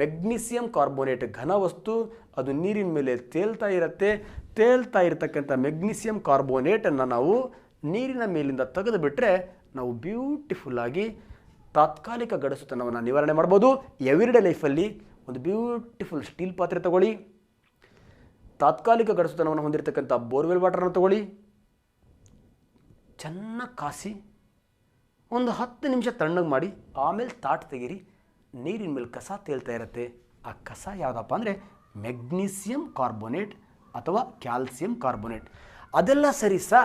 ಮೆಗ್ನೀಸಿಯಂ ಕಾರ್ಬೋನೇಟ್ ಘನವಸ್ತು, ಅದು ನೀರಿನ ಮೇಲೆ ತೇಲ್ತಾ ಇರುತ್ತೆ. ತೇಲ್ತಾ ಇರತಕ್ಕಂಥ ಮೆಗ್ನೀಸಿಯಂ ಕಾರ್ಬೋನೇಟನ್ನು ನಾವು ನೀರಿನ ಮೇಲಿಂದ ತೆಗೆದು ಬಿಟ್ಟರೆ ನಾವು ಬ್ಯೂಟಿಫುಲ್ಲಾಗಿ ತಾತ್ಕಾಲಿಕ ಗಡಸುತನವನ್ನು ನಿವಾರಣೆ ಮಾಡ್ಬೋದು. ಎವ್ರಿಡೇ ಲೈಫಲ್ಲಿ ಒಂದು ಬ್ಯೂಟಿಫುಲ್ ಸ್ಟೀಲ್ ಪಾತ್ರೆ ತಗೊಳ್ಳಿ, ತಾತ್ಕಾಲಿಕ ಗಡಸುತನವನ್ನು ಹೊಂದಿರತಕ್ಕಂಥ ಬೋರ್ವೆಲ್ ವಾಟರನ್ನು ತಗೊಳ್ಳಿ, ಚೆನ್ನಾಗಿ ಕಾಸಿ ಒಂದು 10 ನಿಮಿಷ ತಣ್ಣಗೆ ಮಾಡಿ, ಆಮೇಲೆ ತಾಟ್ ತೆಗೀರಿ. ನೀರಿನ ಮೇಲೆ ಕಸ ತೇಲ್ತಾ ಇರುತ್ತೆ. ಆ ಕಸ ಯಾವುದಪ್ಪ ಅಂದರೆ ಮೆಗ್ನೀಸಿಯಂ ಕಾರ್ಬೋನೇಟ್ ಅಥವಾ ಕ್ಯಾಲ್ಸಿಯಂ ಕಾರ್ಬೋನೇಟ್. ಅದೆಲ್ಲ ಸರಿ ಸಾ,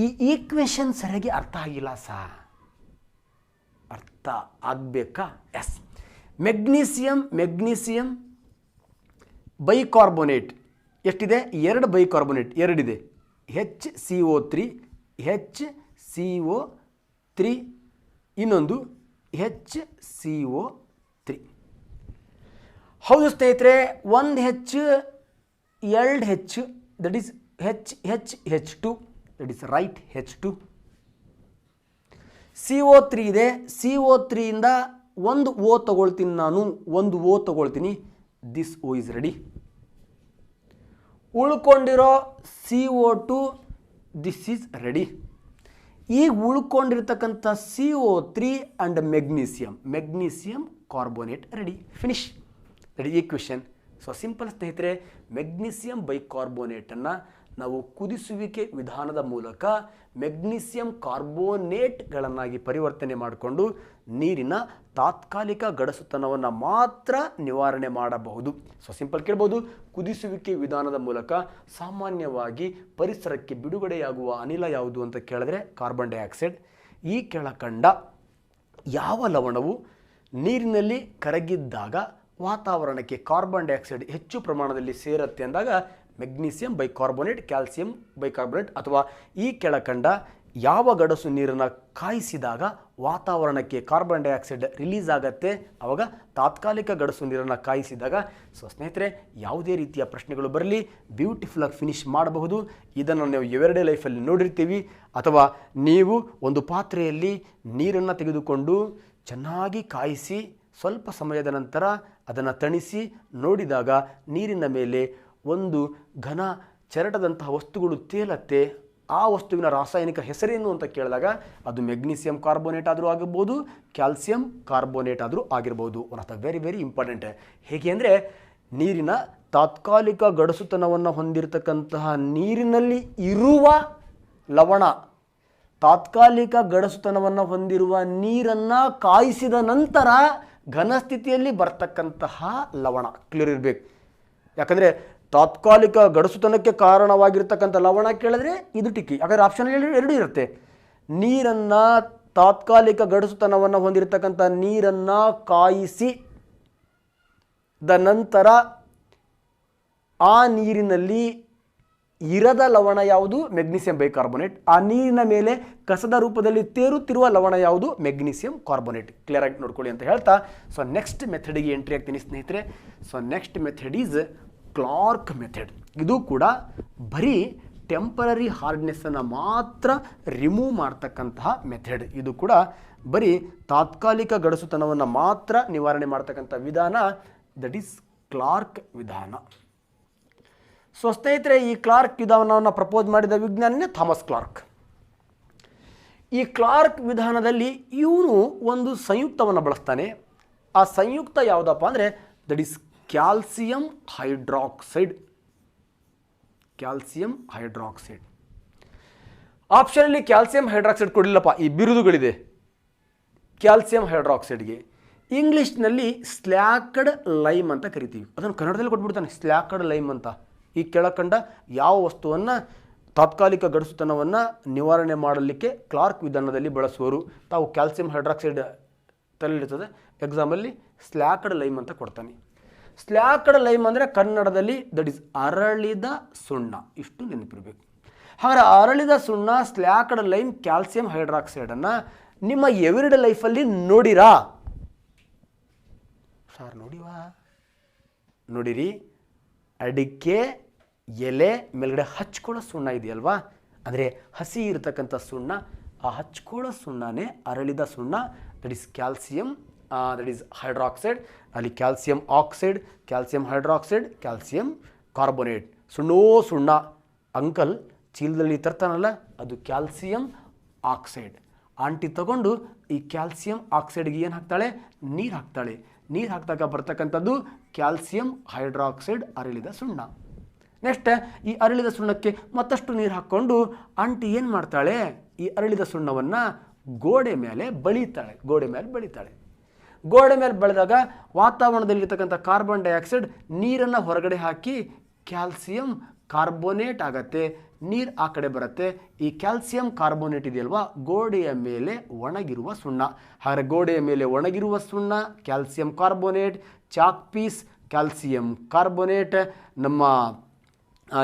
ಈ ಈಕ್ವೇಷನ್ ಸರಿಯಾಗಿ ಅರ್ಥ ಆಗಿಲ್ಲ ಸಾ, ಅರ್ಥ ಆಗಬೇಕಾ? ಎಸ್, ಮೆಗ್ನೀಸಿಯಂ ಬೈಕಾರ್ಬೋನೇಟ್ ಎಷ್ಟಿದೆ? 2 ಬೈಕಾರ್ಬೋನೇಟ್, 2 ಇದೆ. HCO3, ಇನ್ನೊಂದು HCO3. ಹೌದು ಸ್ನೇಹಿತರೆ, ಒಂದು H, 2 H, that is H2, that is right H2. CO3 ಇದೆ, CO3 ಒಂದು O ತಗೊಳ್ತೀನಿ, ನಾನು ಒಂದು O ತಗೊಳ್ತೀನಿ. This O is ready. ಉಳ್ಕೊಂಡಿರೋ CO2 ದಿಸ್ ಈಸ್ ರೆಡಿ. ಈಗ ಉಳ್ಕೊಂಡಿರ್ತಕ್ಕಂಥ CO3 and magnesium carbonate ready. Finish. That is equation. So simple ಸ್ನೇಹಿತರೆ, ಮೆಗ್ನೀಸಿಯಂ ಬೈಕಾರ್ಬೋನೇಟನ್ನು ನಾವು ಕುದಿಸುವಿಕೆ ವಿಧಾನದ ಮೂಲಕ ಮೆಗ್ನೀಸಿಯಂ ಕಾರ್ಬೋನೇಟ್ಗಳನ್ನಾಗಿ ಪರಿವರ್ತನೆ ಮಾಡಿಕೊಂಡು ನೀರಿನ ತಾತ್ಕಾಲಿಕ ಗಡಸುತನವನ್ನು ಮಾತ್ರ ನಿವಾರಣೆ ಮಾಡಬಹುದು. ಸೊ ಸಿಂಪಲ್ ಕೇಳ್ಬೋದು, ಕುದಿಸುವಿಕೆ ವಿಧಾನದ ಮೂಲಕ ಸಾಮಾನ್ಯವಾಗಿ ಪರಿಸರಕ್ಕೆ ಬಿಡುಗಡೆಯಾಗುವ ಅನಿಲ ಯಾವುದು ಅಂತ ಕೇಳಿದ್ರೆ ಕಾರ್ಬನ್ ಡೈಆಕ್ಸೈಡ್. ಈ ಕೆಳಕಂಡ ಯಾವ ಲವಣವು ನೀರಿನಲ್ಲಿ ಕರಗಿದ್ದಾಗ ವಾತಾವರಣಕ್ಕೆ ಕಾರ್ಬನ್ ಡೈಆಕ್ಸೈಡ್ ಹೆಚ್ಚು ಪ್ರಮಾಣದಲ್ಲಿ ಸೇರುತ್ತೆ ಅಂದಾಗ ಮೆಗ್ನೀಸಿಯಂ ಬೈಕಾರ್ಬೋನೇಟ್, ಕ್ಯಾಲ್ಸಿಯಂ ಬೈಕಾರ್ಬೋನೇಟ್. ಅಥವಾ ಈ ಕೆಳಕಂಡ ಯಾವ ಗಡಸು ನೀರನ್ನು ಕಾಯಿಸಿದಾಗ ವಾತಾವರಣಕ್ಕೆ ಕಾರ್ಬನ್ ಡೈಆಕ್ಸೈಡ್ ರಿಲೀಸ್ ಆಗುತ್ತೆ, ಆವಾಗ ತಾತ್ಕಾಲಿಕ ಗಡಸು ನೀರನ್ನು ಕಾಯಿಸಿದಾಗ. ಸೊ ಸ್ನೇಹಿತರೆ, ಯಾವುದೇ ರೀತಿಯ ಪ್ರಶ್ನೆಗಳು ಬರಲಿ ಬ್ಯೂಟಿಫುಲ್ಲಾಗಿ ಫಿನಿಶ್ ಮಾಡಬಹುದು. ಇದನ್ನು ನಾವು ಎವರಿಡೇ ಲೈಫಲ್ಲಿ ನೋಡಿರ್ತೀವಿ. ಅಥವಾ ನೀವು ಒಂದು ಪಾತ್ರೆಯಲ್ಲಿ ನೀರನ್ನು ತೆಗೆದುಕೊಂಡು ಚೆನ್ನಾಗಿ ಕಾಯಿಸಿ ಸ್ವಲ್ಪ ಸಮಯದ ನಂತರ ಅದನ್ನು ತಣಿಸಿ ನೋಡಿದಾಗ ನೀರಿನ ಮೇಲೆ ಒಂದು ಘನ ಚೆರಟದಂತಹ ವಸ್ತುಗಳು ತೇಲತ್ತೆ. ಆ ವಸ್ತುವಿನ ರಾಸಾಯನಿಕ ಹೆಸರೇನು ಅಂತ ಕೇಳಿದಾಗ ಅದು ಮೆಗ್ನೀಸಿಯಂ ಕಾರ್ಬೋನೇಟ್ ಆದರೂ ಆಗಿರ್ಬೋದು, ಕ್ಯಾಲ್ಸಿಯಂ ಕಾರ್ಬೋನೇಟ್ ಆದರೂ ಆಗಿರ್ಬೋದು. One of the very very important. ಹೇಗೆ ಅಂದರೆ, ನೀರಿನ ತಾತ್ಕಾಲಿಕ ಗಡಸುತನವನ್ನು ಹೊಂದಿರತಕ್ಕಂತಹ ನೀರಿನಲ್ಲಿ ಇರುವ ಲವಣ, ತಾತ್ಕಾಲಿಕ ಗಡಸುತನವನ್ನು ಹೊಂದಿರುವ ನೀರನ್ನು ಕಾಯಿಸಿದ ನಂತರ ಘನಸ್ಥಿತಿಯಲ್ಲಿ ಬರ್ತಕ್ಕಂತಹ ಲವಣ. ಕ್ಲಿಯರ್ ಇರಬೇಕು. ಯಾಕಂದರೆ ತಾತ್ಕಾಲಿಕ ಗಡಸುತನಕ್ಕೆ ಕಾರಣವಾಗಿರ್ತಕ್ಕಂಥ ಲವಣ ಕೇಳಿದ್ರೆ ಇದು ಟಿಕ್ಕಿ. ಯಾಕಂದರೆ ಆಪ್ಷನ್ ಎರಡೂ ಇರುತ್ತೆ. ನೀರನ್ನು, ತಾತ್ಕಾಲಿಕ ಗಡಸುತನವನ್ನು ಹೊಂದಿರತಕ್ಕಂಥ ನೀರನ್ನು ಕಾಯಿಸಿ ದ ನಂತರ ಆ ನೀರಿನಲ್ಲಿ ಇರದ ಲವಣ ಯಾವುದು? Magnesium bicarbonate. ಆ ನೀರಿನ ಮೇಲೆ ಕಸದ ರೂಪದಲ್ಲಿ ತೇರುತ್ತಿರುವ ಲವಣ ಯಾವುದು? Magnesium carbonate. ಕ್ಲಿಯರ್ ಆಗಿ ನೋಡ್ಕೊಳ್ಳಿ ಅಂತ ಹೇಳ್ತಾ, ಸೊ ನೆಕ್ಸ್ಟ್ ಮೆಥಡಿಗೆ ಎಂಟ್ರಿ ಆಗ್ತೀನಿ ಸ್ನೇಹಿತರೆ. So next method is Clarke method. ಇದು ಕೂಡ ಬರೀ ಟೆಂಪರರಿ ಹಾರ್ಡ್ನೆಸ್ಸನ್ನು ಮಾತ್ರ ರಿಮೂವ್ ಮಾಡ್ತಕ್ಕಂತಹ ಮೆಥಡ್. ಇದು ಕೂಡ ಬರೀ ತಾತ್ಕಾಲಿಕ ಗಡಸುತನವನ್ನು ಮಾತ್ರ ನಿವಾರಣೆ ಮಾಡ್ತಕ್ಕಂಥ ವಿಧಾನ. ದಟ್ ಈಸ್ ಕ್ಲಾರ್ಕ್ ವಿಧಾನ. ಸೊ ಸ್ನೇಹಿತರೆ, ಈ ಕ್ಲಾರ್ಕ್ ವಿಧಾನವನ್ನು ಪ್ರಪೋಸ್ ಮಾಡಿದ ವಿಜ್ಞಾನಿನೇ ಥಾಮಸ್ ಕ್ಲಾರ್ಕ್. ಈ ಕ್ಲಾರ್ಕ್ ವಿಧಾನದಲ್ಲಿ ಇವನು ಒಂದು ಸಂಯುಕ್ತವನ್ನು ಬಳಸ್ತಾನೆ. ಆ ಸಂಯುಕ್ತ ಯಾವುದಪ್ಪ ಅಂದರೆ that is calcium hydroxide. Calcium hydroxide. ಆಪ್ಷನಲ್ಲಿ ಕ್ಯಾಲ್ಸಿಯಂ ಹೈಡ್ರಾಕ್ಸೈಡ್ ಕೊಡಲಿಲ್ಲಪ್ಪ, ಈ ಬಿರುದುಗಳಿದೆ ಕ್ಯಾಲ್ಸಿಯಂ ಹೈಡ್ರಾಕ್ಸೈಡ್ಗೆ. ಇಂಗ್ಲೀಷ್ನಲ್ಲಿ ಸ್ಲ್ಯಾಕ್ಡ್ ಲೈಮ್ ಅಂತ ಕರಿತೀವಿ. ಅದನ್ನು ಕನ್ನಡದಲ್ಲಿ ಕೊಟ್ಬಿಡ್ತಾನೆ, ಸ್ಲ್ಯಾಕ್ಡ್ ಲೈಮ್ ಅಂತ. ಈ ಕೆಳಕಂಡ ಯಾವ ವಸ್ತುವನ್ನು ತಾತ್ಕಾಲಿಕ ಗಡಸುತನವನ್ನು ನಿವಾರಣೆ ಮಾಡಲಿಕ್ಕೆ ಕ್ಲಾರ್ಕ್ ವಿಧಾನದಲ್ಲಿ ಬಳಸುವರು. ತಾವು ಕ್ಯಾಲ್ಸಿಯಂ ಹೈಡ್ರಾಕ್ಸೈಡ್ ತಲೆಯಿರ್ತದೆ, ಎಕ್ಸಾಮಲ್ಲಿ ಸ್ಲ್ಯಾಕ್ಡ್ ಲೈಮ್ ಅಂತ ಕೊಡ್ತಾನೆ. ಸ್ಲ್ಯಾಕ್ಡ್ ಲೈಮ್ ಅಂದರೆ ಕನ್ನಡದಲ್ಲಿ ದಟ್ ಈಸ್ ಅರಳಿದ ಸುಣ್ಣ. ಇಷ್ಟು ನೆನಪಿರಬೇಕು. ಹಾಗಾದರೆ ಅರಳಿದ ಸುಣ್ಣ, ಸ್ಲ್ಯಾಕ್ಡ್ ಲೈಮ್, ಕ್ಯಾಲ್ಸಿಯಂ ಹೈಡ್ರಾಕ್ಸೈಡನ್ನು ನಿಮ್ಮ ಎವ್ರಿಡೇ ಲೈಫಲ್ಲಿ ನೋಡಿರಾ? ಸರ್ ನೋಡಿರಿ. ಅಡಿಕೆ ಎಲೆ ಮೇಲ್ಗಡೆ ಹಚ್ಕೊಳ್ಳೋ ಸುಣ್ಣ ಇದೆಯಲ್ವಾ, ಅಂದರೆ ಹಸಿ ಇರತಕ್ಕಂಥ ಸುಣ್ಣ, ಆ ಹಚ್ಕೊಳ್ಳೋ ಸುಣ್ಣನೇ ಅರಳಿದ ಸುಣ್ಣ. That is calcium, that is hydroxide. ಅಲ್ಲಿ calcium oxide, calcium hydroxide, calcium carbonate. ಸುಣ್ಣ ಅಂಕಲ್ ಚೀಲದಲ್ಲಿ ತರ್ತಾನಲ್ಲ, ಅದು ಕ್ಯಾಲ್ಸಿಯಂ ಆಕ್ಸೈಡ್. ಆಂಟಿ ತಗೊಂಡು ಈ ಕ್ಯಾಲ್ಸಿಯಂ ಆಕ್ಸೈಡ್ಗೆ ಏನು ಹಾಕ್ತಾಳೆ? ನೀರು ಹಾಕ್ತಾಳೆ. ನೀರು ಹಾಕಿದಾಗ ಬರ್ತಕ್ಕಂಥದ್ದು ಕ್ಯಾಲ್ಸಿಯಂ ಹೈಡ್ರಾಕ್ಸೈಡ್, ಅರಳಿದ ಸುಣ್ಣ. ನೆಕ್ಸ್ಟ್ ಈ ಅರಳಿದ ಸುಣ್ಣಕ್ಕೆ ಮತ್ತಷ್ಟು ನೀರು ಹಾಕ್ಕೊಂಡು ಆಂಟಿ ಏನು ಮಾಡ್ತಾಳೆ? ಈ ಅರಳಿದ ಸುಣ್ಣವನ್ನು ಗೋಡೆ ಮೇಲೆ ಬಳಿತಾಳೆ. ಗೋಡೆ ಮೇಲೆ ಬೆಳೆದಾಗ ವಾತಾವರಣದಲ್ಲಿರ್ತಕ್ಕಂಥ ಕಾರ್ಬನ್ ಡೈಆಕ್ಸೈಡ್ ನೀರನ್ನು ಹೊರಗಡೆ ಹಾಕಿ ಕ್ಯಾಲ್ಸಿಯಂ ಕಾರ್ಬೋನೇಟ್ ಆಗತ್ತೆ. ನೀರು ಆ ಕಡೆ ಬರುತ್ತೆ. ಈ ಕ್ಯಾಲ್ಸಿಯಂ ಕಾರ್ಬೋನೇಟ್ ಇದೆಯಲ್ವಾ, ಗೋಡೆಯ ಮೇಲೆ ಒಣಗಿರುವ ಸುಣ್ಣ. ಹಾಗೆ ಗೋಡೆಯ ಮೇಲೆ ಒಣಗಿರುವ ಸುಣ್ಣ calcium carbonate, chalk piece calcium carbonate. ನಮ್ಮ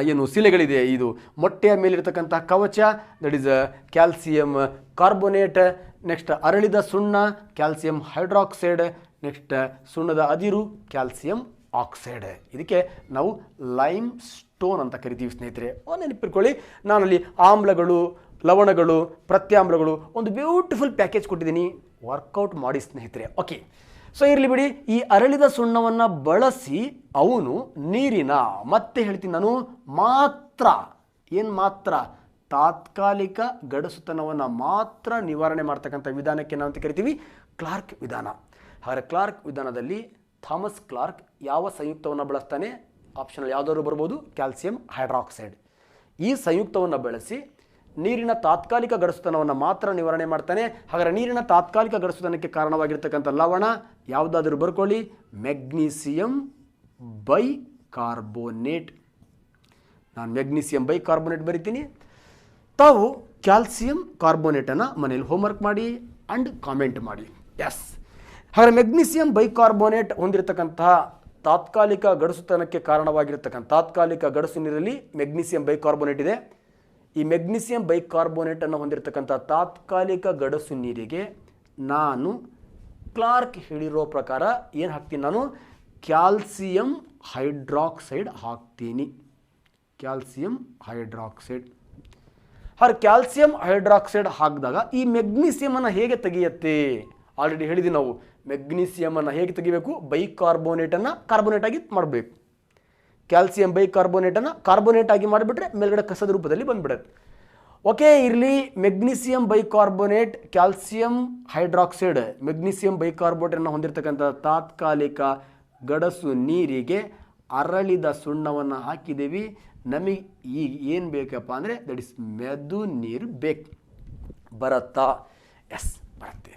ಏನು ಶಿಲೆಗಳಿದೆ, ಇದು ಮೊಟ್ಟೆಯ ಮೇಲಿರ್ತಕ್ಕಂಥ ಕವಚ, that is calcium carbonate. Next ಅರಳಿದ ಸುಣ್ಣ ಕ್ಯಾಲ್ಸಿಯಂ ಹೈಡ್ರಾಕ್ಸೈಡ್. ನೆಕ್ಸ್ಟ್ ಸುಣ್ಣದ ಅದಿರು ಕ್ಯಾಲ್ಸಿಯಂ ಆಕ್ಸೈಡ್. ಇದಕ್ಕೆ ನಾವು ಲೈಮ್ ಸ್ಟೋನ್ ಅಂತ ಕರಿತೀವಿ ಸ್ನೇಹಿತರೆ. ನೆನಪಿಟ್ಕೊಳ್ಳಿ, ನಾನಲ್ಲಿ ಆಮ್ಲಗಳು ಲವಣಗಳು, ಪ್ರತ್ಯಾಮ್ಲಗಳು, ಒಂದು ಬ್ಯೂಟಿಫುಲ್ ಪ್ಯಾಕೇಜ್ ಕೊಟ್ಟಿದ್ದೀನಿ, ವರ್ಕೌಟ್ ಮಾಡಿ ಸ್ನೇಹಿತರೆ. ಓಕೆ, ಸೊ ಇರಲಿ ಬಿಡಿ. ಈ ಅರಳಿದ ಸುಣ್ಣವನ್ನು ಬಳಸಿ ಅವನು ನೀರಿನ, ಮತ್ತೆ ಹೇಳ್ತೀನಿ ನಾನು, ಮಾತ್ರ ತಾತ್ಕಾಲಿಕ ಗಡಸುತನವನ್ನು ಮಾತ್ರ ನಿವಾರಣೆ ಮಾಡ್ತಕ್ಕಂಥ ವಿಧಾನಕ್ಕೆ ನಾವು ಅಂತ ಕರಿತೀವಿ ಕ್ಲಾರ್ಕ್ ವಿಧಾನ. ಹಾಗಾದರೆ ಕ್ಲಾರ್ಕ್ ವಿಧಾನದಲ್ಲಿ ಥಾಮಸ್ ಕ್ಲಾರ್ಕ್ ಯಾವ ಸಂಯುಕ್ತವನ್ನು ಬಳಸ್ತಾನೆ? ಆಪ್ಷನಲ್ಲಿ ಯಾವುದಾದ್ರು ಬರ್ಬೋದು, ಕ್ಯಾಲ್ಸಿಯಂ ಹೈಡ್ರಾಕ್ಸೈಡ್. ಈ ಸಂಯುಕ್ತವನ್ನು ಬಳಸಿ ನೀರಿನ ತಾತ್ಕಾಲಿಕ ಗಡಸುತನವನ್ನು ಮಾತ್ರ ನಿವಾರಣೆ ಮಾಡ್ತಾನೆ. ಹಾಗಾದರೆ ನೀರಿನ ತಾತ್ಕಾಲಿಕ ಗಡಸುತನಕ್ಕೆ ಕಾರಣವಾಗಿರ್ತಕ್ಕಂಥ ಲವಣ ಯಾವುದಾದ್ರೂ ಬರ್ಕೊಳ್ಳಿ, ಮೆಗ್ನೀಸಿಯಂ ಬೈಕಾರ್ಬೋನೇಟ್. ನಾನು ಮೆಗ್ನೀಸಿಯಂ ಬೈಕಾರ್ಬೋನೇಟ್ ಬರಿತೀನಿ. ತಾವು ಕ್ಯಾಲ್ಸಿಯಂ ಕಾರ್ಬೋನೇಟನ್ನು ಮನೇಲಿ ಹೋಮ್ವರ್ಕ್ ಮಾಡಿ ಆ್ಯಂಡ್ ಕಾಮೆಂಟ್ ಮಾಡಿ. ಎಸ್, ಹಾಗಾದರೆ ಮೆಗ್ನೀಸಿಯಂ ಬೈಕಾರ್ಬೋನೇಟ್ ಹೊಂದಿರತಕ್ಕಂತಹ ತಾತ್ಕಾಲಿಕ ಗಡಸುತನಕ್ಕೆ ಕಾರಣವಾಗಿರ್ತಕ್ಕಂಥ ತಾತ್ಕಾಲಿಕ ಗಡಸು ನೀರಲ್ಲಿ ಮೆಗ್ನೀಸಿಯಂ ಬೈಕಾರ್ಬೋನೇಟ್ ಇದೆ. ಈ ಮೆಗ್ನೀಸಿಯಂ ಬೈಕಾರ್ಬೋನೇಟನ್ನು ಹೊಂದಿರತಕ್ಕಂಥ ತಾತ್ಕಾಲಿಕ ಗಡಸು ನೀರಿಗೆ ನಾನು ಕ್ಲಾರ್ಕ್ ಹೇಳಿರೋ ಪ್ರಕಾರ ಏನು ಹಾಕ್ತೀನಿ? ನಾನು ಕ್ಯಾಲ್ಸಿಯಂ ಹೈಡ್ರಾಕ್ಸೈಡ್ ಹಾಕ್ತೀನಿ. Calcium hydroxide. ಹಾಗೆ ಕ್ಯಾಲ್ಸಿಯಂ ಹೈಡ್ರಾಕ್ಸೈಡ್ ಹಾಕಿದಾಗ ಈ ಮೆಗ್ನೀಸಿಯಮನ್ನು ಹೇಗೆ ತೆಗೆಯುತ್ತೆ? ಆಲ್ರೆಡಿ ಹೇಳಿದ್ವಿ ನಾವು, ಮೆಗ್ನೀಸಿಯಮನ್ನು ಹೇಗೆ ತೆಗಿಬೇಕು? ಬೈಕಾರ್ಬೋನೇಟನ್ನು ಕಾರ್ಬೋನೇಟ್ ಆಗಿ ಮಾಡಬೇಕು. ಕ್ಯಾಲ್ಸಿಯಂ ಬೈಕಾರ್ಬೋನೇಟನ್ನು ಕಾರ್ಬೋನೇಟ್ ಆಗಿ ಮಾಡಿಬಿಟ್ರೆ ಮೇಲ್ಗಡೆ ಕಸದ ರೂಪದಲ್ಲಿ ಬಂದ್ಬಿಡುತ್ತೆ. ಓಕೆ, ಇರಲಿ. Magnesium bicarbonate, calcium hydroxide, magnesium ಬೈಕಾರ್ಬೋನೇಟನ್ನು ಹೊಂದಿರತಕ್ಕಂಥ ತಾತ್ಕಾಲಿಕ ಗಡಸು ನೀರಿಗೆ ಅರಳಿದ ಸುಣ್ಣವನ್ನು ಹಾಕಿದ್ದೀವಿ. ನಮಗೆ ಈಗ ಏನು ಬೇಕಪ್ಪ ಅಂದರೆ ದಟ್ ಇಸ್ ಮೆದು ನೀರು ಬೇಕು. ಬರುತ್ತಾ? ಎಸ್, ಬರುತ್ತೆ.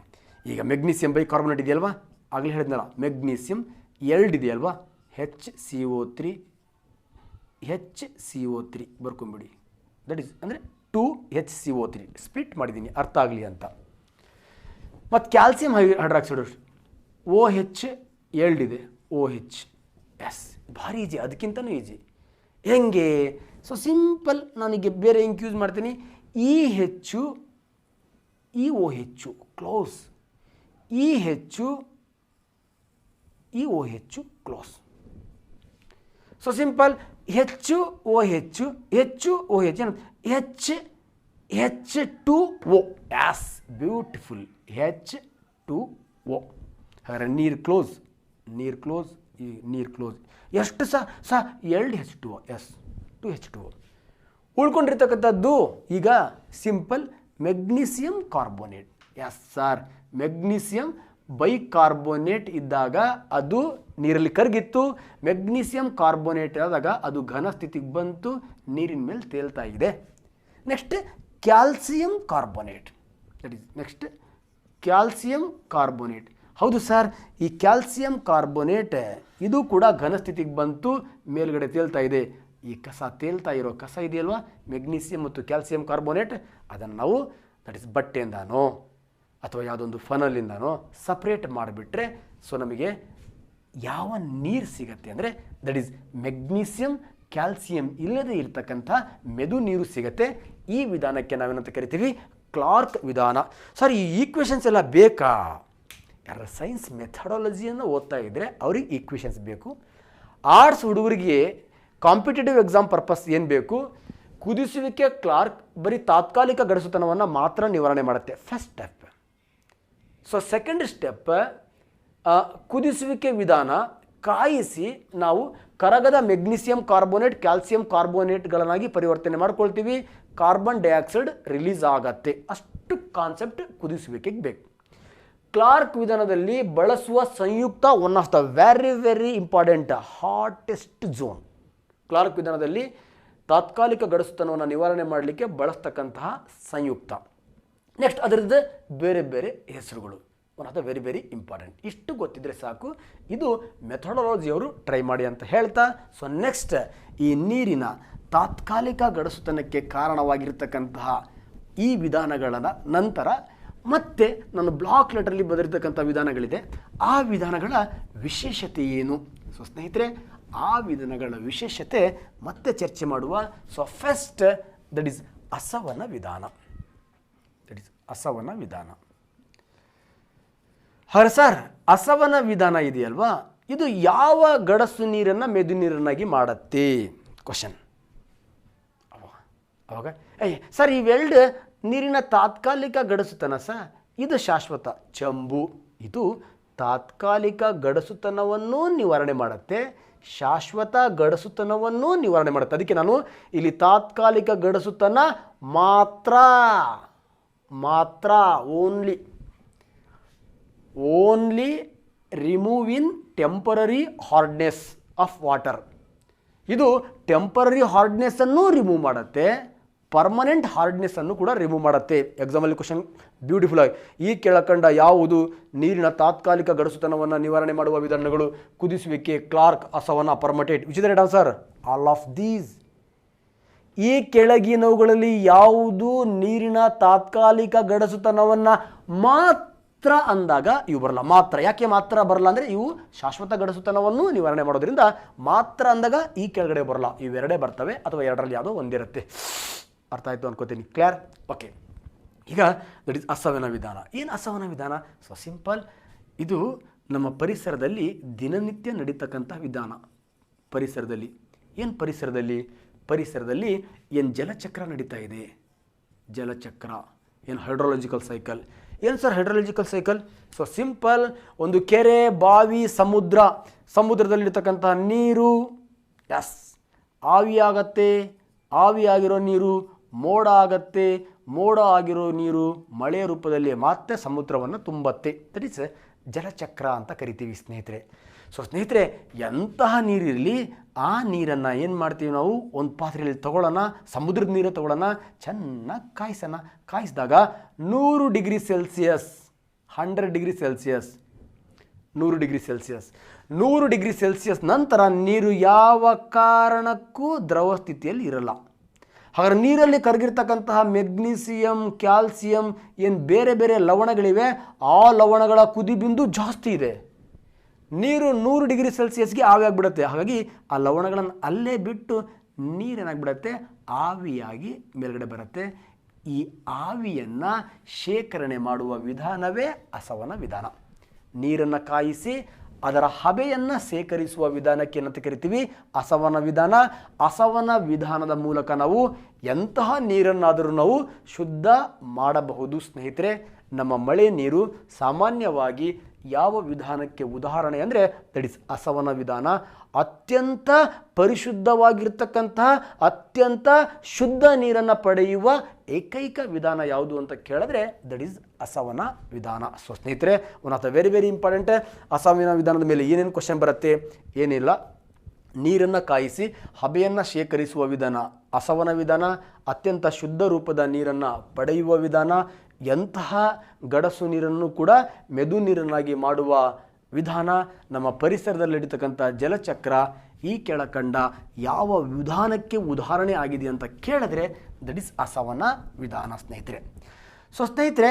ಈಗ ಮೆಗ್ನೀಸಿಯಂ ಬೈಕಾರ್ಬೋನೇಟ್ ಇದೆಯಲ್ವಾ, ಆಗಲೇ ಹೇಳಿದ್ನಲ್ಲ, ಮೆಗ್ನೀಸಿಯಂ 2 ಇದೆಯಲ್ವಾ, HCO3 ಬರ್ಕೊಂಬಿಡಿ. ದಟ್ ಈಸ್ ಅಂದರೆ 2HCO3 ಸ್ಪ್ಲಿಟ್ ಮಾಡಿದ್ದೀನಿ, ಅರ್ಥ ಆಗಲಿ ಅಂತ. ಮತ್ತು ಕ್ಯಾಲ್ಸಿಯಂ ಹೈಡ್ರಾಕ್ಸೈಡ್ OH 2 ಇದೆ, OH. ಎಸ್, ಭಾರಿ ಈಜಿ, ಅದಕ್ಕಿಂತನೂ ಈಜಿ. ಹೆಂಗೆ? So simple. ನನಗೆ ಬೇರೆ ಹೆಂಗೆ ಯೂಸ್ ಮಾಡ್ತೀನಿ? OH close, OH close. So simple. HOH H2O. Yes, beautiful. H2O. ಹಾಗಾದ್ರೆ ನೀರು ಕ್ಲೋಸ್. ಎಷ್ಟು ಸಹ 2 H2O. S, 2 H2O. ಉಳ್ಕೊಂಡಿರ್ತಕ್ಕಂಥದ್ದು ಈಗ simple magnesium carbonate. Yes sir, magnesium bicarbonate ಇದ್ದಾಗ ಅದು ನೀರಲ್ಲಿ ಕರಗಿತ್ತು. ಮೆಗ್ನೀಸಿಯಂ ಕಾರ್ಬೋನೇಟ್ ಆದಾಗ ಅದು ಘನ ಸ್ಥಿತಿಗೆ ಬಂತು, ನೀರಿನ ಮೇಲೆ ತೇಲ್ತಾ ಇದೆ. Next calcium carbonate. That is next calcium carbonate. ಹೌದು ಸರ್, ಈ ಕ್ಯಾಲ್ಸಿಯಂ ಕಾರ್ಬೋನೇಟ್ ಇದು ಕೂಡ ಘನ ಸ್ಥಿತಿಗೆ ಬಂತು, ಮೇಲ್ಗಡೆ ತೇಲ್ತಾ ಇದೆ. ಈ ತೇಲ್ತಾ ಇರೋ ಕಸ ಇದೆಯಲ್ವಾ, ಮೆಗ್ನೀಸಿಯಂ ಮತ್ತು ಕ್ಯಾಲ್ಸಿಯಂ ಕಾರ್ಬೋನೇಟ್, ಅದನ್ನು ನಾವು ದಟ್ ಇಸ್ ಬಟ್ಟೆಯಿಂದಾನೋ ಅಥವಾ ಯಾವುದೊಂದು ಫನಲಿಂದಾನೋ ಸಪ್ರೇಟ್ ಮಾಡಿಬಿಟ್ರೆ ಸೊ ನಮಗೆ ಯಾವ ನೀರು ಸಿಗುತ್ತೆ ಅಂದರೆ ದಟ್ ಈಸ್ ಮೆಗ್ನೀಸಿಯಂ ಕ್ಯಾಲ್ಸಿಯಂ ಇಲ್ಲದೆ ಇರತಕ್ಕಂಥ ಮೆದು ನೀರು ಸಿಗುತ್ತೆ. ಈ ವಿಧಾನಕ್ಕೆ ನಾವೇನಂತ ಕರಿತೀವಿ? ಕ್ಲಾರ್ಕ್ ವಿಧಾನ. ಸರ್, ಈ ಈಕ್ವೇಷನ್ಸ್ ಎಲ್ಲ ಬೇಕಾ? ಯಾರು ಸೈನ್ಸ್ ಮೆಥಡಾಲಜಿಯನ್ನು ಓದ್ತಾ ಇದ್ದರೆ ಅವ್ರಿಗೆ ಈಕ್ವೇಷನ್ಸ್ ಬೇಕು. ಆರ್ಟ್ಸ್ ಹುಡುಗರಿಗೆ ಕಾಂಪಿಟೇಟಿವ್ ಎಕ್ಸಾಮ್ ಪರ್ಪಸ್ ಏನು ಬೇಕು? ಕುದಿಸುವಿಕೆ ಕ್ಲಾರ್ಕ್ ಬರೀ ತಾತ್ಕಾಲಿಕ ಗಡಸುತನವನ್ನು ಮಾತ್ರ ನಿವಾರಣೆ ಮಾಡುತ್ತೆ, first step. So second step, ಕುದಿಸುವಿಕೆ ವಿಧಾನ ಕಾಯಿಸಿ ನಾವು ಕರಗದ ಮೆಗ್ನೀಸಿಯಂ ಕಾರ್ಬೋನೇಟ್ ಕ್ಯಾಲ್ಸಿಯಂ ಕಾರ್ಬೋನೇಟ್ಗಳನ್ನಾಗಿ ಪರಿವರ್ತನೆ ಮಾಡ್ಕೊಳ್ತೀವಿ, ಕಾರ್ಬನ್ ಡೈಆಕ್ಸೈಡ್ ರಿಲೀಸ್ ಆಗತ್ತೆ. ಅಷ್ಟು ಕಾನ್ಸೆಪ್ಟ್ ಕುದಿಸುವಿಕೆಗೆ ಬೇಕು. ಕ್ಲಾರ್ಕ್ ವಿಧಾನದಲ್ಲಿ ಬಳಸುವ ಸಂಯುಕ್ತ one of the very important hottest zone. Clark ವಿಧಾನದಲ್ಲಿ ತಾತ್ಕಾಲಿಕ ಗಡಸುತನವನ್ನು ನಿವಾರಣೆ ಮಾಡಲಿಕ್ಕೆ ಬಳಸ್ತಕ್ಕಂತಹ ಸಂಯುಕ್ತ. ನೆಕ್ಸ್ಟ್ ಅದರದ್ದು ಬೇರೆ ಬೇರೆ ಹೆಸರುಗಳು, one of the very important. ಇಷ್ಟು ಗೊತ್ತಿದ್ರೆ ಸಾಕು. ಇದು ಮೆಥಡಾಲಜಿಯವರು ಟ್ರೈ ಮಾಡಿ ಅಂತ ಹೇಳ್ತಾ, ಸೊ ನೆಕ್ಸ್ಟ್ ಈ ನೀರಿನ ತಾತ್ಕಾಲಿಕ ಗಡಸುತನಕ್ಕೆ ಕಾರಣವಾಗಿರ್ತಕ್ಕಂತಹ ಈ ವಿಧಾನಗಳ ನಂತರ ಮತ್ತೆ ನಾನು ಬ್ಲಾಕ್ ಲೆಟರಲ್ಲಿ ಬರೆದಿರ್ತಕ್ಕಂಥ ವಿಧಾನಗಳಿದೆ, ಆ ವಿಧಾನಗಳ ವಿಶೇಷತೆ ಏನು? ಸೊ ಸ್ನೇಹಿತರೆ, ಆ ವಿಧಾನಗಳ ವಿಶೇಷತೆ ಮತ್ತೆ ಚರ್ಚೆ ಮಾಡುವ. ಸೊ ಫಸ್ಟ್ ದಟ್ ಈಸ್ ಅಸವನ ವಿಧಾನ. ಸರ್, ಅಸವನ ವಿಧಾನ ಇದೆಯಲ್ವಾ, ಇದು ಯಾವ ಗಡಸು ನೀರನ್ನು ಮೆದು ನೀರನ್ನಾಗಿ ಮಾಡುತ್ತೆ? ಕ್ವಶನ್. ಅವಾಗ ಸರ್, ಇವೆರಡು ನೀರಿನ ತಾತ್ಕಾಲಿಕ ಗಡಸುತನ ಇದು ಶಾಶ್ವತ. ಚಂಬು ಇದು ತಾತ್ಕಾಲಿಕ ಗಡಸುತನವನ್ನು ನಿವಾರಣೆ ಮಾಡುತ್ತೆ, ಶಾಶ್ವತ ಗಡಸುತನವನ್ನು ನಿವಾರಣೆ ಮಾಡುತ್ತೆ. ಅದಕ್ಕೆ ನಾನು ಇಲ್ಲಿ ತಾತ್ಕಾಲಿಕ ಗಡಸುತನ ಮಾತ್ರ only remove in temporary hardness of water. ಇದು ಟೆಂಪರರಿ ಹಾರ್ಡ್ನೆಸ್ಸನ್ನು ರಿಮೂವ್ ಮಾಡುತ್ತೆ, ಪರ್ಮನೆಂಟ್ ಹಾರ್ಡ್ನೆಸ್ಸನ್ನು ಕೂಡ ರಿಮೂವ್ ಮಾಡುತ್ತೆ. ಎಕ್ಸಾಮಲ್ಲಿ ಕ್ವಶನ್ ಬ್ಯೂಟಿಫುಲ್ ಆಗಿ ಈ ಕೆಳಕಂಡ ಯಾವುದು ನೀರಿನ ತಾತ್ಕಾಲಿಕ ಗಡಸುತನವನ್ನು ನಿವಾರಣೆ ಮಾಡುವ ವಿಧಾನಗಳು? ಕುದಿಸುವಿಕೆ, ಕ್ಲಾರ್ಕ್, ಅಸವನ, permutit. Which is the right answer? All of these. ಈ ಕೆಳಗಿನವುಗಳಲ್ಲಿ ಯಾವುದು ನೀರಿನ ತಾತ್ಕಾಲಿಕ ಗಡಸುತನವನ್ನು ಮಾತ್ರ ಅಂದಾಗ ಇವು ಬರಲ್ಲ. ಮಾತ್ರ ಯಾಕೆ ಮಾತ್ರ ಬರಲ್ಲ ಅಂದರೆ ಇವು ಶಾಶ್ವತ ಗಡಸುತನವನ್ನು ನಿವಾರಣೆ ಮಾಡೋದ್ರಿಂದ ಮಾತ್ರ ಅಂದಾಗ ಈ ಕೆಳಗಡೆ ಬರಲ್ಲ. ಇವೆರಡೇ ಬರ್ತವೆ ಅಥವಾ ಎರಡರಲ್ಲಿ ಯಾವುದೋ ಒಂದಿರುತ್ತೆ. ಅರ್ಥ ಆಯಿತು ಅನ್ಕೋತೀನಿ. ಕ್ಲಿಯರ್? ಓಕೆ. ಈಗ ದಟ್ ಈಸ್ ಅಸವನ ವಿಧಾನ. ಏನು ಅಸವನ ವಿಧಾನ? So simple. ಇದು ನಮ್ಮ ಪರಿಸರದಲ್ಲಿ ದಿನನಿತ್ಯ ನಡೀತಕ್ಕಂಥ ವಿಧಾನ. ಪರಿಸರದಲ್ಲಿ ಏನು ಜಲಚಕ್ರ ನಡೀತಾ ಇದೆ, ಜಲಚಕ್ರ. ಏನು ಹೈಡ್ರಾಲಜಿಕಲ್ ಸೈಕಲ್. ಏನು sir hydrological cycle? So simple. ಒಂದು ಕೆರೆ, ಬಾವಿ, ಸಮುದ್ರದಲ್ಲಿರ್ತಕ್ಕಂಥ ನೀರು ಆವಿಯಾಗತ್ತೆ, ಆವಿಯಾಗಿರೋ ನೀರು ಮೋಡ ಆಗತ್ತೆ, ಮೋಡ ಆಗಿರೋ ನೀರು ಮಳೆಯ ರೂಪದಲ್ಲಿ ಮತ್ತೆ ಸಮುದ್ರವನ್ನು ತುಂಬತ್ತೆ. ದಟ್ ಈಸ್ ಜಲಚಕ್ರ ಅಂತ ಕರಿತೀವಿ ಸ್ನೇಹಿತರೆ. ಸೊ ಸ್ನೇಹಿತರೆ, ಎಂತಹ ನೀರಿರಲಿ ಆ ನೀರನ್ನು ಏನು ಮಾಡ್ತೀವಿ ನಾವು, ಒಂದು ಪಾತ್ರೆಯಲ್ಲಿ ತಗೊಳ್ಳೋಣ, ಸಮುದ್ರದ ನೀರೇ ತಗೊಳ್ಳೋಣ, ಚೆನ್ನಾಗಿ ಕಾಯಿಸೋಣ. ಕಾಯಿಸಿದಾಗ 100 degree Celsius 100 degree Celsius 100 degree Celsius 100 degree Celsius ನಂತರ ನೀರು ಯಾವ ಕಾರಣಕ್ಕೂ ದ್ರವ ಸ್ಥಿತಿಯಲ್ಲಿ ಇರಲ್ಲ. ಹಾಗಾದ್ರೆ ನೀರಲ್ಲಿ ಕರಗಿರ್ತಕ್ಕಂತಹ ಮೆಗ್ನೀಸಿಯಂ, ಕ್ಯಾಲ್ಸಿಯಂ ಏನು ಬೇರೆ ಬೇರೆ ಲವಣಗಳಿವೆ, ಆ ಲವಣಗಳ ಕುದಿಬಿಂದು ಜಾಸ್ತಿ ಇದೆ. ನೀರು 100 ಡಿಗ್ರಿ ಸೆಲ್ಸಿಯಸ್ಗೆ ಆವಿಯಾಗಿಬಿಡುತ್ತೆ. ಹಾಗಾಗಿ ಆ ಲವಣಗಳನ್ನು ಅಲ್ಲೇ ಬಿಟ್ಟು ನೀರೇನಾಗಿಬಿಡುತ್ತೆ, ಆವಿಯಾಗಿ ಮೇಲ್ಗಡೆ ಬರುತ್ತೆ. ಈ ಆವಿಯನ್ನು ಶೇಖರಣೆ ಮಾಡುವ ವಿಧಾನವೇ ಅಸವನ ವಿಧಾನ. ನೀರನ್ನು ಕಾಯಿಸಿ ಅದರ ಹಬೆಯನ್ನು ಸೇಕರಿಸುವ ವಿಧಾನಕ್ಕೆ ಏನಂತ ಕರಿತೀವಿ? ಅಸವನ ವಿಧಾನ. ಅಸವನ ವಿಧಾನದ ಮೂಲಕ ನಾವು ಎಂತಹ ನೀರನ್ನಾದರೂ ನಾವು ಶುದ್ಧ ಮಾಡಬಹುದು ಸ್ನೇಹಿತರೆ. ನಮ್ಮ ಮಳೆ ನೀರು ಸಾಮಾನ್ಯವಾಗಿ ಯಾವ ವಿಧಾನಕ್ಕೆ ಉದಾಹರಣೆ ಅಂದರೆ ದಟ್ ಈಸ್ ಅಸವನ ವಿಧಾನ. ಅತ್ಯಂತ ಪರಿಶುದ್ಧವಾಗಿರ್ತಕ್ಕಂತಹ ಅತ್ಯಂತ ಶುದ್ಧ ನೀರನ್ನು ಪಡೆಯುವ ಏಕೈಕ ವಿಧಾನ ಯಾವುದು ಅಂತ ಕೇಳಿದ್ರೆ ದಟ್ ಈಸ್ ಅಸವನ ವಿಧಾನ. ಸೊ ಸ್ನೇಹಿತರೆ, one of the very very important. ಅಸವನ ವಿಧಾನದ ಮೇಲೆ ಏನೇನು ಕ್ವಶನ್ ಬರುತ್ತೆ? ಏನಿಲ್ಲ. ನೀರನ್ನು ಕಾಯಿಸಿ ಹಬೆಯನ್ನು ಶೇಖರಿಸುವ ವಿಧಾನ ಅಸವನ ವಿಧಾನ. ಅತ್ಯಂತ ಶುದ್ಧ ರೂಪದ ನೀರನ್ನು ಪಡೆಯುವ ವಿಧಾನ. ಎಂತಹ ಗಡಸು ನೀರನ್ನು ಕೂಡ ಮೆದು ನೀರನ್ನಾಗಿ ಮಾಡುವ ವಿಧಾನ. ನಮ್ಮ ಪರಿಸರದಲ್ಲಿ ನಡೀತಕ್ಕಂಥ ಜಲಚಕ್ರ ಈ ಕೆಳಕಂಡ ಯಾವ ವಿಧಾನಕ್ಕೆ ಉದಾಹರಣೆ ಆಗಿದೆ ಅಂತ ಕೇಳಿದ್ರೆ ದಟ್ ಈಸ್ ಅಸವನ ವಿಧಾನ ಸ್ನೇಹಿತರೆ. ಸೊ ಸ್ನೇಹಿತರೆ,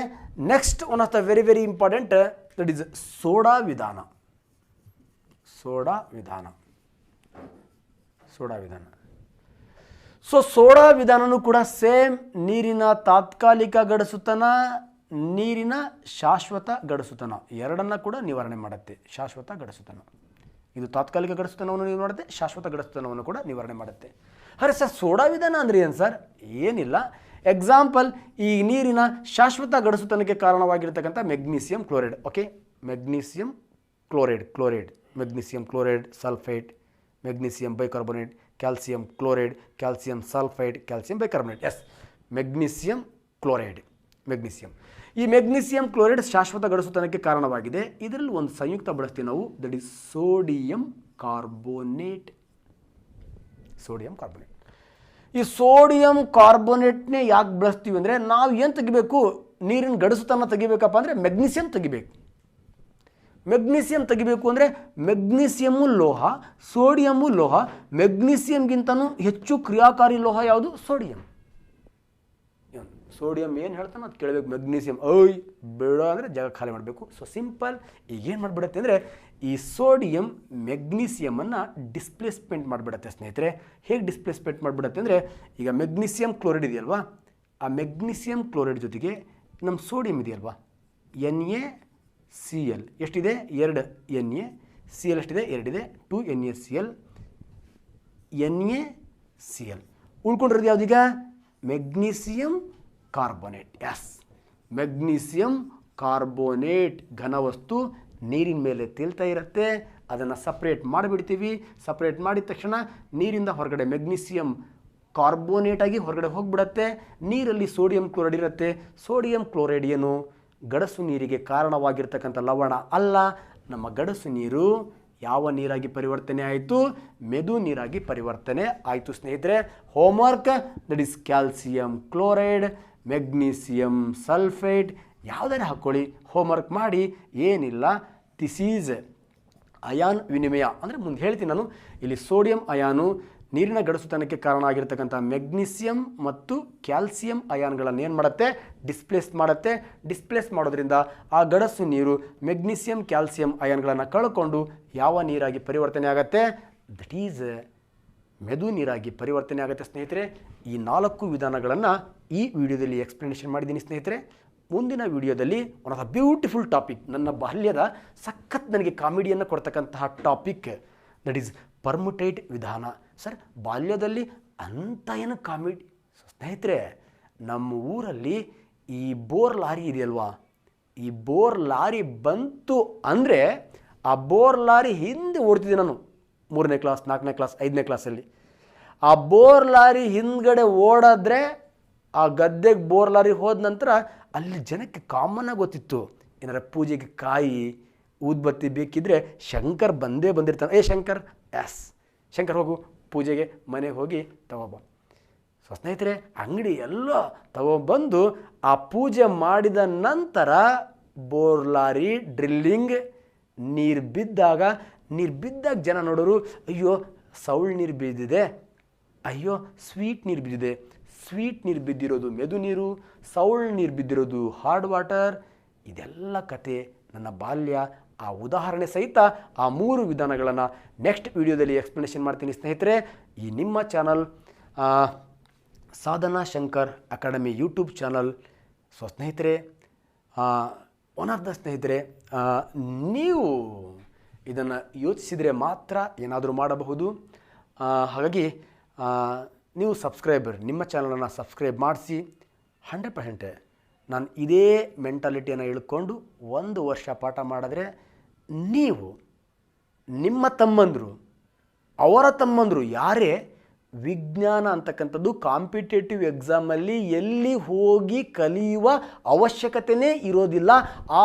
next one of the very very important that is soda ವಿಧಾನ. ಸೋಡಾ ವಿಧಾನ. ಸೊ ಸೋಡಾ ವಿಧಾನನೂ ಕೂಡ ಸೇಮ್. ನೀರಿನ ತಾತ್ಕಾಲಿಕ ಗಡಸುತನ, ನೀರಿನ ಶಾಶ್ವತ ಗಡಸುತನ ಎರಡನ್ನ ಕೂಡ ನಿವಾರಣೆ ಮಾಡುತ್ತೆ. ಶಾಶ್ವತ ಗಡಸುತನ ಇದು ತಾತ್ಕಾಲಿಕ ಗಡಸುತನವನ್ನು ನಿವಾರಣೆ ಮಾಡುತ್ತೆ, ಶಾಶ್ವತ ಗಡಸುತನವನ್ನು ಕೂಡ ನಿವಾರಣೆ ಮಾಡುತ್ತೆ. ಅರೆ ಸರ್, ಸೋಡಾ ವಿಧಾನ ಅಂದರೆ ಏನು ಸರ್? ಏನಿಲ್ಲ. ಎಕ್ಸಾಂಪಲ್, ಈ ನೀರಿನ ಶಾಶ್ವತ ಗಡಸುತನಕ್ಕೆ ಕಾರಣವಾಗಿರ್ತಕ್ಕಂಥ magnesium chloride. Okay, magnesium chloride, magnesium chloride, sulphate, magnesium bicarbonate, calcium chloride, calcium sulphide, calcium bicarbonate. Yes, magnesium chloride. ಈ ಮೆಗ್ನೀಸಿಯಂ ಕ್ಲೋರೈಡ್ ಶಾಶ್ವತ ಗಡಸುತನಕ್ಕೆ ಕಾರಣವಾಗಿದೆ. ಇದರಲ್ಲಿ ಒಂದು ಸಂಯುಕ್ತ ಬಳಸ್ತೀವಿ ನಾವು, ದಟ್ ಈಸ್ ಸೋಡಿಯಂ ಕಾರ್ಬೋನೇಟ್. ಈ ಸೋಡಿಯಂ ಕಾರ್ಬೋನೇಟ್ನೇ ಯಾಕೆ ಬಳಸ್ತೀವಿ ಅಂದರೆ, ನಾವು ಏನು ತೆಗಿಬೇಕು, ನೀರಿನ ಗಡಸುತನ ತೆಗಿಬೇಕಪ್ಪ ಅಂದರೆ ಮೆಗ್ನೀಸಿಯಂ ತೆಗಿಬೇಕು. ಮೆಗ್ನೀಸಿಯಂ ತೆಗಿಬೇಕು ಅಂದರೆ ಮೆಗ್ನೀಸಿಯಮ್ಮು ಲೋಹ, ಸೋಡಿಯಮ್ಮು ಲೋಹ. ಮೆಗ್ನೀಸಿಯಂಗಿಂತನೂ ಹೆಚ್ಚು ಕ್ರಿಯಾಕಾರಿ ಲೋಹ ಯಾವುದು? ಸೋಡಿಯಂ. ಸೋಡಿಯಂ ಏನು ಹೇಳ್ತಾನೆ ಅದು ಕೇಳಬೇಕು. ಮೆಗ್ನೀಸಿಯಂ ಬೇಡ ಅಂದರೆ ಜಾಗ ಖಾಲಿ ಮಾಡಬೇಕು. So simple. ಈಗ ಏನು ಮಾಡಿಬಿಡುತ್ತೆ ಅಂದರೆ, ಈ ಸೋಡಿಯಂ ಮೆಗ್ನೀಸಿಯಮನ್ನು ಡಿಸ್ಪ್ಲೇಸ್ಮೆಂಟ್ ಮಾಡಿಬಿಡುತ್ತೆ ಸ್ನೇಹಿತರೆ. ಹೇಗೆ ಡಿಸ್ಪ್ಲೇಸ್ಮೆಂಟ್ ಮಾಡಿಬಿಡುತ್ತೆ ಅಂದರೆ, ಈಗ ಮೆಗ್ನೀಸಿಯಂ ಕ್ಲೋರೈಡ್ ಇದೆಯಲ್ವಾ, ಆ ಮೆಗ್ನೀಸಿಯಂ ಕ್ಲೋರೈಡ್ ಜೊತೆಗೆ ನಮ್ಮ ಸೋಡಿಯಂ ಇದೆಯಲ್ವಾ, NaCl ಎಷ್ಟಿದೆ? 2 Na. Cl ಎಷ್ಟಿದೆ? 2 ಇದೆ. 2 NaCl. NaCl ಉಳ್ಕೊಂಡಿರೋದು ಯಾವುದೀಗ? Magnesium carbonate. Yes, magnesium carbonate ಘನವಸ್ತು ನೀರಿನ ಮೇಲೆ ತೇಲ್ತಾ ಇರುತ್ತೆ. ಅದನ್ನು ಸಪ್ರೇಟ್ ಮಾಡಿಬಿಡ್ತೀವಿ. ಸಪ್ರೇಟ್ ಮಾಡಿದ ತಕ್ಷಣ ನೀರಿಂದ ಹೊರಗಡೆ ಮೆಗ್ನೀಸಿಯಂ ಕಾರ್ಬೋನೇಟ್ ಆಗಿ ಹೊರಗಡೆ ಹೋಗಿಬಿಡತ್ತೆ. ನೀರಲ್ಲಿ ಸೋಡಿಯಂ ಕ್ಲೋರೈಡ್ ಇರುತ್ತೆ. ಸೋಡಿಯಂ ಕ್ಲೋರೈಡ್ ಏನು ಗಡಸು ನೀರಿಗೆ ಕಾರಣವಾಗಿರ್ತಕ್ಕಂಥ ಲವಣ ಅಲ್ಲ. ನಮ್ಮ ಗಡಸು ನೀರು ಯಾವ ನೀರಾಗಿ ಪರಿವರ್ತನೆ ಆಯಿತು? ಮೆದು ನೀರಾಗಿ ಪರಿವರ್ತನೆ ಆಯಿತು ಸ್ನೇಹಿತರೆ. Homework, that is calcium chloride, magnesium sulphate, ಯಾವುದಾರು ಹಾಕ್ಕೊಳ್ಳಿ, ಹೋಮ್ವರ್ಕ್ ಮಾಡಿ. ಏನಿಲ್ಲ, ದಿಸ್ ಈಸ್ ಅಯಾನ್ ವಿನಿಮಯ ಅಂದರೆ ಮುಂದೆ ಹೇಳ್ತೀನಿ ನಾನು. ಇಲ್ಲಿ ಸೋಡಿಯಂ ಅಯಾನು ನೀರಿನ ಗಡಸುತನಕ್ಕೆ ಕಾರಣ ಆಗಿರ್ತಕ್ಕಂಥ ಮೆಗ್ನೀಸಿಯಂ ಮತ್ತು ಕ್ಯಾಲ್ಸಿಯಂ ಅಯಾನ್ಗಳನ್ನು ಏನು ಮಾಡುತ್ತೆ? ಡಿಸ್ಪ್ಲೇಸ್ ಮಾಡುತ್ತೆ. ಡಿಸ್ಪ್ಲೇಸ್ ಮಾಡೋದ್ರಿಂದ ಆ ಗಡಸು ನೀರು ಮೆಗ್ನೀಸಿಯಂ ಕ್ಯಾಲ್ಸಿಯಂ ಅಯಾನ್ಗಳನ್ನು ಕಳ್ಕೊಂಡು ಯಾವ ನೀರಾಗಿ ಪರಿವರ್ತನೆ ಆಗುತ್ತೆ? ದಟ್ ಈಸ್ ಮೆದು ನೀರಾಗಿ ಪರಿವರ್ತನೆ ಆಗುತ್ತೆ ಸ್ನೇಹಿತರೆ. ಈ 4 ವಿಧಾನಗಳನ್ನು ಈ ವಿಡಿಯೋದಲ್ಲಿ ಎಕ್ಸ್ಪ್ಲನೇಷನ್ ಮಾಡಿದ್ದೀನಿ ಸ್ನೇಹಿತರೆ. ಮುಂದಿನ ವಿಡಿಯೋದಲ್ಲಿ one of the beautiful topic, ನನ್ನ ಬಾಲ್ಯದ ಸಖತ್ ನನಗೆ ಕಾಮಿಡಿಯನ್ನು ಕೊಡ್ತಕ್ಕಂತಹ ಟಾಪಿಕ್, ದಟ್ ಈಸ್ ಪರ್ಮುಟೇಟ್ ವಿಧಾನ. ಸರ್, ಬಾಲ್ಯದಲ್ಲಿ ಅಂಥ ಏನು ಕಾಮಿಡಿ ಸ್ನೇಹಿತರೆ? ನಮ್ಮ ಊರಲ್ಲಿ ಈ ಬೋರ್ ಲಾರಿ ಇದೆಯಲ್ವಾ, ಈ ಬೋರ್ ಲಾರಿ ಬಂತು ಅಂದರೆ ಆ ಬೋರ್ ಲಾರಿ ಹಿಂದೆ ಓಡ್ತಿದ್ದೆ ನಾನು 3ನೇ ಕ್ಲಾಸ್ 4ನೇ ಕ್ಲಾಸ್ 5ನೇ ಕ್ಲಾಸಲ್ಲಿ. ಆ ಬೋರ್ ಲಾರಿ ಹಿಂದ್ಗಡೆ ಓಡಿದ್ರೆ ಆ ಗದ್ದೆಗೆ ಬೋರ್ ಲಾರಿ ಹೋದ ನಂತರ ಅಲ್ಲಿ ಜನಕ್ಕೆ ಕಾಮನ್ನಾಗಿ ಗೊತ್ತಿತ್ತು, ಏನಾರ ಪೂಜೆಗೆ ಕಾಯಿ ಊದ್ಬತ್ತಿ ಬೇಕಿದ್ರೆ ಶಂಕರ್ ಬಂದೇ ಬಂದಿರ್ತಾನೆ. ಶಂಕರ್, ಎಸ್ ಶಂಕರ್, ಹೋಗು ಪೂಜೆಗೆ ಮನೆಗೆ ಹೋಗಿ ತಗೋಬ. ಸೊ ಸ್ನೇಹಿತರೆ, ಅಂಗಡಿ ಎಲ್ಲ ತಗೊಬಂದು ಆ ಪೂಜೆ ಮಾಡಿದ ನಂತರ ಬೋರ್ ಲಾರಿ ಡ್ರಿಲ್ಲಿಂಗ್ ನೀರು ಬಿದ್ದಾಗ ಜನ ನೋಡೋರು, ಅಯ್ಯೋ ಸೌಳ್ ನೀರು ಬಿದ್ದಿದೆ, ಅಯ್ಯೋ ಸ್ವೀಟ್ ನೀರು ಬಿದ್ದಿದೆ. ಸ್ವೀಟ್ ನೀರು ಬಿದ್ದಿರೋದು ಮೆದು ನೀರು, ಸೌಳ್ ನೀರು ಬಿದ್ದಿರೋದು ಹಾರ್ಡ್ ವಾಟರ್. ಇದೆಲ್ಲ ಕತೆ ನನ್ನ ಬಾಲ್ಯ. ಆ ಉದಾಹರಣೆ ಸಹಿತ ಆ 3 ವಿಧಾನಗಳನ್ನು ನೆಕ್ಸ್ಟ್ ವಿಡಿಯೋದಲ್ಲಿ ಎಕ್ಸ್ಪ್ಲನೇಷನ್ ಮಾಡ್ತೀನಿ ಸ್ನೇಹಿತರೆ. ಈ ನಿಮ್ಮ channel Sadhana Shankar academy YouTube channel. So ಸ್ನೇಹಿತರೆ, ಒನ್ ಆಫ್ ದ ಸ್ನೇಹಿತರೆ, ನೀವು ಇದನ್ನು ಯೋಚಿಸಿದರೆ ಮಾತ್ರ ಏನಾದರೂ ಮಾಡಬಹುದು. ಹಾಗಾಗಿ ನೀವು ಸಬ್ಸ್ಕ್ರೈಬರ್, ನಿಮ್ಮ ಚಾನಲನ್ನು ಸಬ್ಸ್ಕ್ರೈಬ್ ಮಾಡಿಸಿ. 100% ನಾನು ಇದೇ ಮೆಂಟಾಲಿಟಿಯನ್ನು ಇಳ್ಕೊಂಡು 1 ವರ್ಷ ಪಾಠ ಮಾಡಿದ್ರೆ ನೀವು ನಿಮ್ಮ ತಮ್ಮಂದರು, ಅವರ ತಮ್ಮಂದರು ಯಾರೇ ವಿಜ್ಞಾನ ಅಂತಕ್ಕಂಥದ್ದು ಕಾಂಪಿಟೇಟಿವ್ ಎಕ್ಸಾಮಲ್ಲಿ ಎಲ್ಲಿ ಹೋಗಿ ಕಲಿಯುವ ಅವಶ್ಯಕತೆಯೇ ಇರೋದಿಲ್ಲ.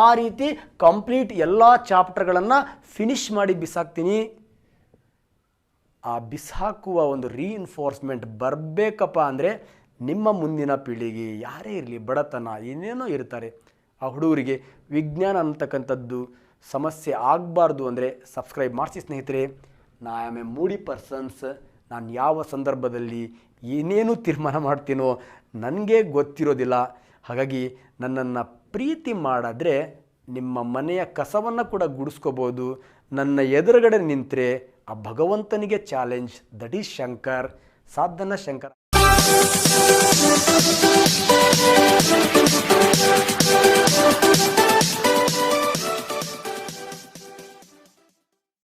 ಆ ರೀತಿ ಕಂಪ್ಲೀಟ್ ಎಲ್ಲ ಚಾಪ್ಟರ್ಗಳನ್ನು ಫಿನಿಷ್ ಮಾಡಿ ಬಿಸಾಕ್ತೀನಿ. ಆ ಬಿಸಾಕುವ ಒಂದು ರೀಇನ್ಫೋರ್ಸ್ಮೆಂಟ್ ಬರಬೇಕಪ್ಪ ಅಂದರೆ ನಿಮ್ಮ ಮುಂದಿನ ಪೀಳಿಗೆ ಯಾರೇ ಇರಲಿ, ಬಡತನ ಏನೇನೋ ಇರ್ತಾರೆ, ಆ ಹುಡುಗರಿಗೆ ವಿಜ್ಞಾನ ಅಂತಕ್ಕಂಥದ್ದು ಸಮಸ್ಯೆ ಆಗಬಾರ್ದು ಅಂದರೆ ಸಬ್ಸ್ಕ್ರೈಬ್ ಮಾಡಿಸಿ ಸ್ನೇಹಿತರೆ. ನಾ ಆಮ್ ಎ ಮೂಡಿ ಪರ್ಸನ್ಸ್. ನಾನು ಯಾವ ಸಂದರ್ಭದಲ್ಲಿ ಏನೇನು ತೀರ್ಮಾನ ಮಾಡ್ತೀನೋ ನನಗೆ ಗೊತ್ತಿರೋದಿಲ್ಲ. ಹಾಗಾಗಿ ನನ್ನನ್ನು ಪ್ರೀತಿ ಮಾಡಿದ್ರೆ ನಿಮ್ಮ ಮನೆಯ ಕಸವನ್ನು ಕೂಡ ಗುಡಿಸ್ಕೋಬೋದು. ನನ್ನ ಎದುರುಗಡೆ ನಿಂತರೆ ಆ ಭಗವಂತನಿಗೆ ಚಾಲೆಂಜ್. ದಟ್ ಈಸ್ ಶಂಕರ್, ಸಾಧನ ಶಂಕರ್.